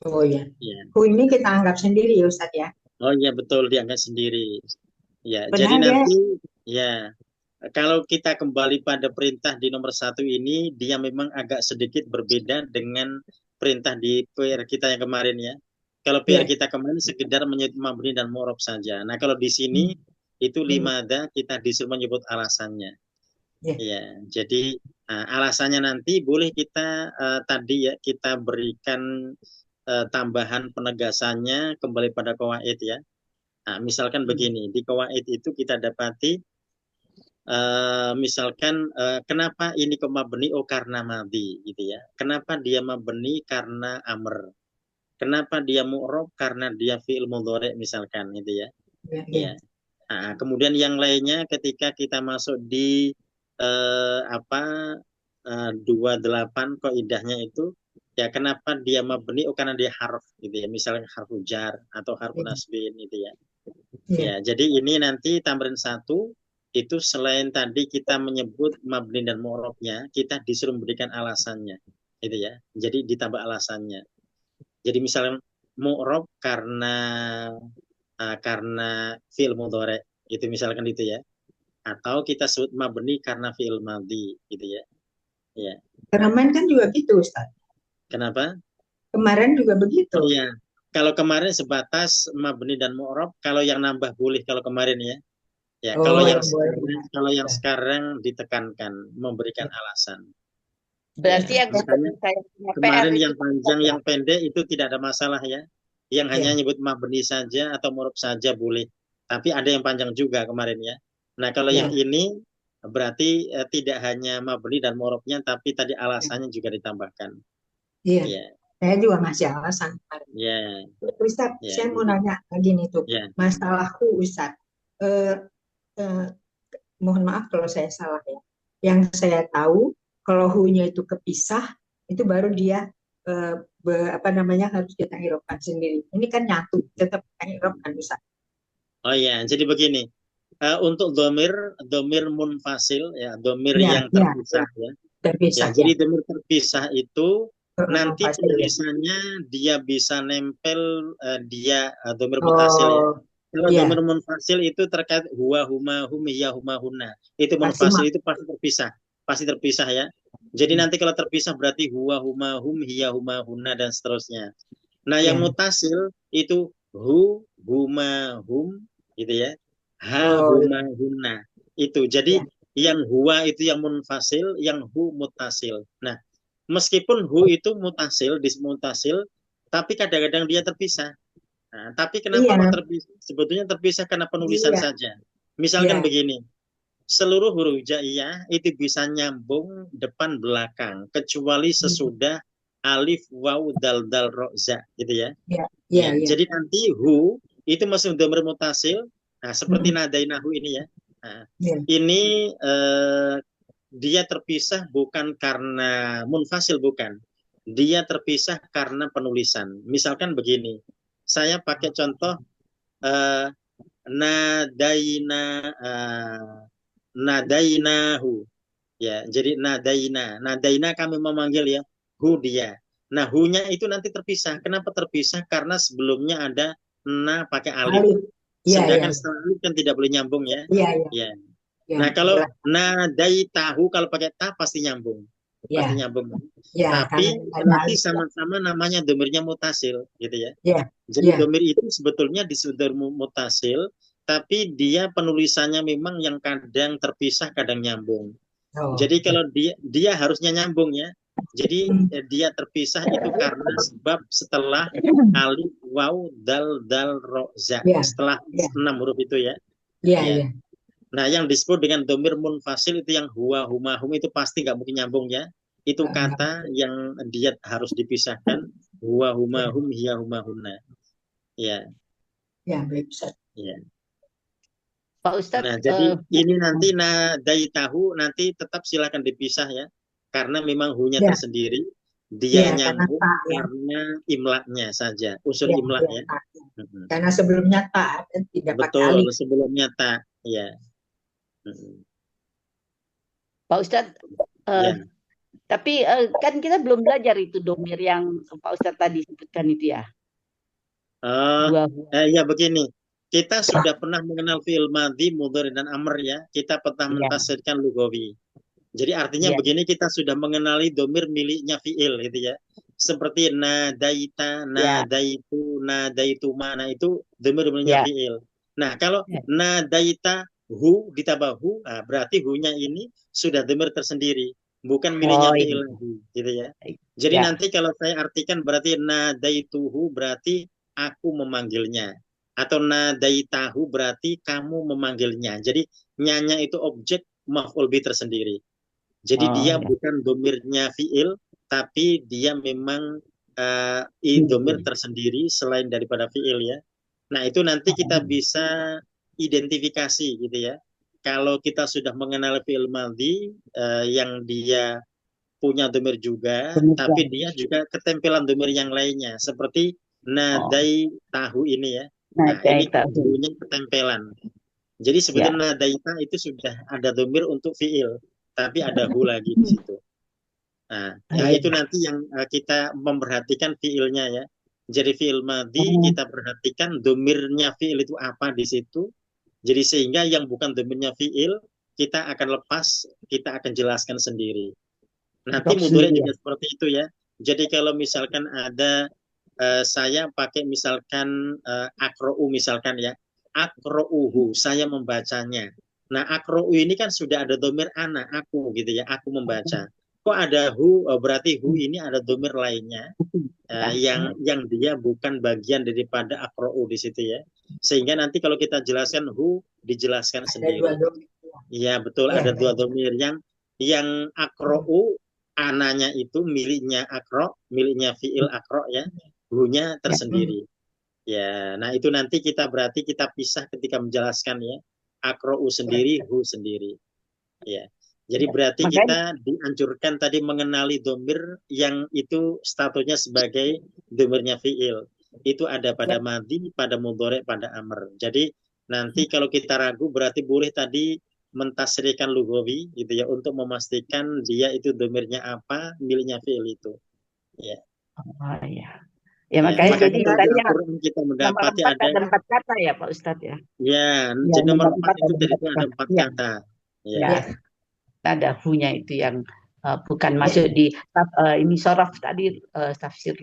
Oh ya. ya. Hu ini kita anggap sendiri ya Ustadz ya. Oh iya betul diangkat sendiri. Ya, jadi Padahal dia nanti ya kalau kita kembali pada perintah di nomor 1 ini, dia memang agak sedikit berbeda dengan perintah di PR kita yang kemarin ya. Kalau PR ya. kita kemarin sekedar menyebut mabni dan mu'rab saja. Nah, kalau di sini itu limada kita disuruh menyebut alasannya. Ya. Ya, jadi alasannya nanti boleh kita tadi ya kita berikan tambahan penegasannya kembali pada qawaid ya. Nah, misalkan begini, di qawaid itu kita dapati misalkan kenapa ini kok mabni? Oh karena madi gitu ya. Kenapa dia mabni? Karena amr. Kenapa dia mu'rab? Karena dia fi'il mudhari misalkan gitu ya. Ya. Ya. Ya. Nah, kemudian yang lainnya ketika kita masuk di 28 kaidahnya itu ya kenapa dia mabni? Oh karena dia harf gitu ya. Misalnya harfu jar atau harfu nasbin gitu ya. Ya. Ya, jadi ini nanti tamrin 1 itu selain tadi kita menyebut mabni dan mu'rabnya, kita disuruh memberikan alasannya, gitu ya. Jadi ditambah alasannya. Jadi misalnya mu'rab karena fi'il mudhari, itu misalkan itu ya. Atau kita sebut mabni karena fi'il madhi, gitu ya. Ya. Kemarin kan juga gitu Ustadz. Kenapa? Kemarin juga begitu. Oh iya. Kalau kemarin sebatas mabni dan mu'rab, kalau yang nambah boleh kalau kemarin ya. Ya, Oh, kalau yang boleh. sekarang ditekankan memberikan alasan. Berarti Ya, yang makanya saya punya PR kemarin itu yang panjang, yang pendek itu tidak ada masalah ya. Yang hanya Ya. nyebut mabni saja atau murab saja boleh. Tapi ada yang panjang juga kemarin ya. Nah, kalau Ya. yang ini berarti tidak hanya mabni dan murabnya, tapi tadi alasannya juga ditambahkan. Iya. Ya, Saya juga ngasih alasan. ya, Ustadz, ya. saya mau nanya lagi nih tuh. Ya. Masalahku Ustadz. Mohon maaf kalau saya salah ya. Yang saya tahu kalau hu-nya itu kepisah, itu baru dia harus kita hiraukan sendiri. Ini kan nyatu, tetap kita hiraukan Ustadz. Oh ya, jadi begini. Untuk domir munfasil ya, domir Ya, yang terpisah ya. Terpisah Ya, jadi domir terpisah itu nanti Munfasil, ya. tulisannya dia bisa nempel domir mutasil ya. Kalau Iya. domir munfasil itu terkait huwa huma hum hiya huma hunna. Itu Pasti munfasil itu pasti terpisah. Pasti terpisah ya. Jadi nanti kalau terpisah berarti huwa huma hum hiya huma hunna dan seterusnya. Nah, yang Ya. mutasil itu hu huma hum gitu ya. Ha Oh, huma hunna. Itu. Jadi Ya. yang huwa itu yang munfasil, yang hu mutasil. Nah, meskipun hu itu mutasil, dismutasil, tapi kadang-kadang dia terpisah. Nah, tapi kenapa Iya. kok terpisah? Sebetulnya terpisah karena penulisan Iya. saja. Misalkan Iya. begini, seluruh huruf hijaiyah itu bisa nyambung depan belakang, kecuali sesudah alif, waw, dal, ro, za, gitu ya. Iya. Ya, Iya. jadi nanti hu itu masih domir mutasil. Nah, seperti nadainahu ini ya. Nah, Iya. ini dia terpisah bukan karena munfasil, bukan. Dia terpisah karena penulisan. Misalkan begini, saya pakai contoh nadainahu. Ya, jadi nadaina kami memanggil ya, hu dia. Nah, hu-nya itu nanti terpisah. Kenapa terpisah? Karena sebelumnya ada na pakai alif. Iya. Sedangkan setelah alif kan tidak boleh nyambung ya. Iya. Ya. Ya, Nah, kalau jelas. nadai tahu kalau pakai ta pasti nyambung. Ya, Pasti nyambung. ya, Tapi karena ada nanti alif. sama-sama namanya domirnya mutasil, gitu ya. Ya, Jadi ya. domir itu sebetulnya disebut domir mutasil, tapi dia penulisannya memang yang kadang terpisah, kadang nyambung. Oh, Jadi kalau dia harusnya nyambung ya. Jadi dia terpisah itu karena sebab setelah alif, waw, dal, ro, za. ya, Setelah ya, 6 huruf itu ya. ya, Ya. ya. Nah, yang disebut dengan domir munfasil itu yang huwa, huma, hum itu pasti nggak mungkin nyambung ya. Itu Nggak kata yang dia harus dipisahkan. Huwa, huma, Ya, hum, hiya, huma, hunna. Ya, ya, baik Ustaz. ya. Pak Ustadz, Nah, jadi ini nanti nadai tahu nanti tetap silakan dipisah ya. Karena memang hunya Ya, tersendiri. Dia ya, karena nyambung tak ya. karena imlaknya saja. Unsur Ya, imlak ya, ya. tak. Mm-mm. Karena sebelumnya tak dan tidak pakai Betul, alif. sebelumnya tak. Ya. Mm-mm. Pak Ustadz, Ya. tapi kan kita belum belajar itu domir yang Pak Ustadz tadi sebutkan itu ya. Buah. Ya begini. Kita sudah pernah mengenal fi'il madhi, mudhari dan amr ya. Kita pernah Iya. mentafsirkan lugawi. Jadi artinya Iya. begini, kita sudah mengenali domir miliknya fi'il gitu ya. Seperti nadaita, nadaitu, nadaituma. Nah itu domir miliknya Iya. fi'il. Nah kalau Iya. nadaita hu ditambah hu, nah, berarti hu-nya ini sudah domir tersendiri, bukan miliknya fi'il Iya. lagi gitu ya. Jadi Ya. nanti kalau saya artikan berarti nadaituhu berarti aku memanggilnya. Atau nadaitahu berarti kamu memanggilnya. Jadi nyanya itu objek maf'ul bi tersendiri. Jadi dia ya. bukan domirnya fi'il, tapi dia memang domir tersendiri selain daripada fi'il ya. Nah itu nanti kita bisa identifikasi gitu ya. Kalau kita sudah mengenal fi'il madhi yang dia punya domir juga, tapi dia juga ketempelan domir yang lainnya. Seperti nadai tahu ini ya. Nah ini hunya ketempelan. Jadi sebetulnya nadaita itu sudah ada domir untuk fi'il, tapi ada hu lagi di situ. Nah, ya itu nanti yang kita memperhatikan fi'ilnya ya. Jadi fi'il madhi kita perhatikan domirnya fi'il itu apa di situ. Jadi sehingga yang bukan domirnya fi'il kita akan lepas, kita akan jelaskan sendiri. Nanti mudhari juga seperti itu ya. Jadi kalau misalkan ada saya pakai misalkan akro'u misalkan ya. Akro'uhu, saya membacanya. Nah akro'u ini kan sudah ada domir ana, aku gitu ya, aku membaca. Kok ada hu, berarti hu ini ada domir lainnya yang dia bukan bagian daripada akro'u di situ ya. Sehingga nanti kalau kita jelaskan hu, dijelaskan sendiri. Iya betul, ada dua domir yang akro'u, ananya itu miliknya akro, miliknya fi'il akro ya, hu-nya tersendiri. Ya, nah itu nanti kita berarti kita pisah ketika menjelaskan ya, akro'u sendiri, hu sendiri. Ya, jadi berarti kita dianjurkan tadi mengenali domir yang itu statusnya sebagai domirnya fi'il. Itu ada pada madhi, pada mudhari, pada amr. Jadi nanti kalau kita ragu berarti boleh tadi mentasrikan lugawi gitu ya untuk memastikan dia itu domirnya apa, miliknya fi'il itu. Ya. Oh, ya. Ya makanya jadi tadi kita mendapati ada 4 kata ya Pak Ustadz ya. Ya, jadi nomor 4 itu dari itu ada 4 kata. Ya. Ada hu-nya itu yang bukan masuk di ini sorof tadi tafsir.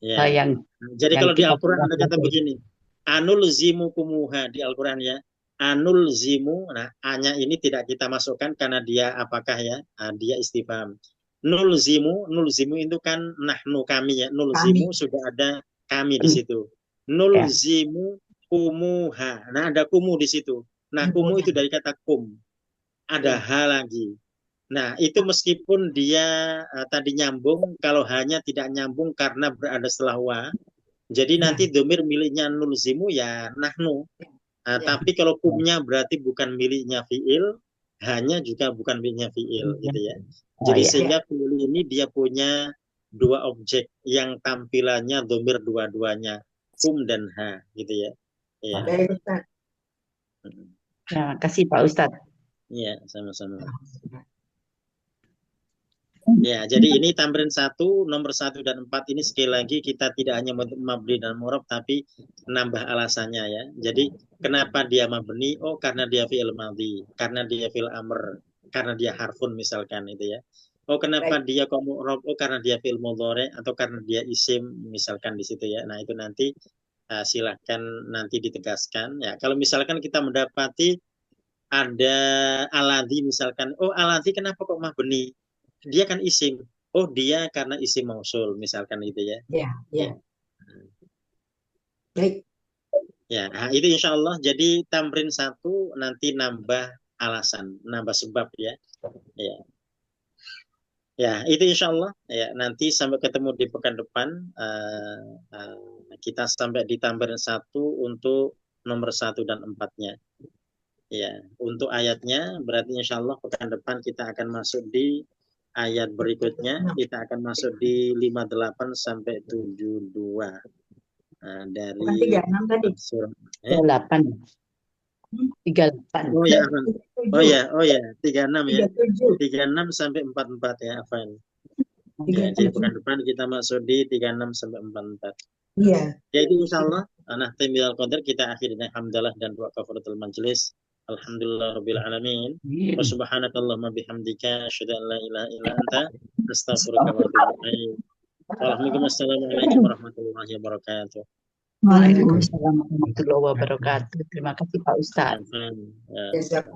Yang jadi kalau di Al-Quran ada kata begini, anul zimu kumuha di Al-Quran ya. Anul zimu, nah A-nya ini tidak kita masukkan karena dia apakah ya? Dia istifham. Nul zimu itu kan nahnu kami ya. Nul zimu sudah ada kami di situ. Nul zimu kumuha. Nah ada kumu di situ. Nah kumu itu dari kata kum. Ada ha lagi. Nah itu meskipun dia tadi nyambung, kalau hanya tidak nyambung karena berada setelah wa. Jadi nanti domir miliknya nul zimu ya nahnu. Tapi kalau kumnya berarti bukan miliknya fi'il, hanya juga bukan miliknya fi'il gitu ya. Jadi sehingga fi'il ini dia punya dua objek yang tampilannya domir dua-duanya, kum dan ha gitu ya. Ya. Terima kasih Pak Ustadz. Iya, sama-sama. Ya, jadi ini tamrin 1, nomor 1 dan 4 ini sekali lagi kita tidak hanya mabni dan mu'rab tapi nambah alasannya ya. Jadi kenapa dia mabni? Oh, karena dia fi'il madhi, karena dia fi'il amr, karena dia harfun misalkan itu ya. Oh, kenapa dia kok mu'rab? Oh, karena dia fi'il mudhari atau karena dia isim misalkan di situ ya. Nah, itu nanti silahkan nanti ditegaskan ya. Kalau misalkan kita mendapati ada aladhi misalkan, oh aladhi kenapa kok mabni? Dia kan isim. Oh, dia karena isim mausul misalkan gitu ya. Ya, ya. Baik. Ya, nah, itu insya Allah. Jadi tamrin 1 nanti nambah alasan, nambah sebab ya. Ya, ya itu insya Allah. Ya, nanti sampai ketemu di pekan depan. Kita sampai di tamrin 1 untuk nomor 1 dan 4-nya. Ya, untuk ayatnya berarti insya Allah pekan depan kita akan masuk di ayat berikutnya, kita akan masuk di 58 sampai 72. Nah, dari Bukan 36 tadi. surah 38. 38. Oh ya, 36 ya. 36 sampai 44 ya, Afan. Ya, jadi pekan depan kita masuk di 36 sampai 44. Iya. Jadi insyaallah nah timbil qadar kita akhiri alhamdulillah dan doa kafaratul majlis. Alhamdulillah rabbil alamin. Wa subhanakallahumma bihamdika asyhadu an la ilaha illa anta astaghfiruka wa atubu ilaik. Assalamualaikum warahmatullahi wabarakatuh. Waalaikumsalam warahmatullahi wabarakatuh. Terima kasih Pak Ustadz. Ya.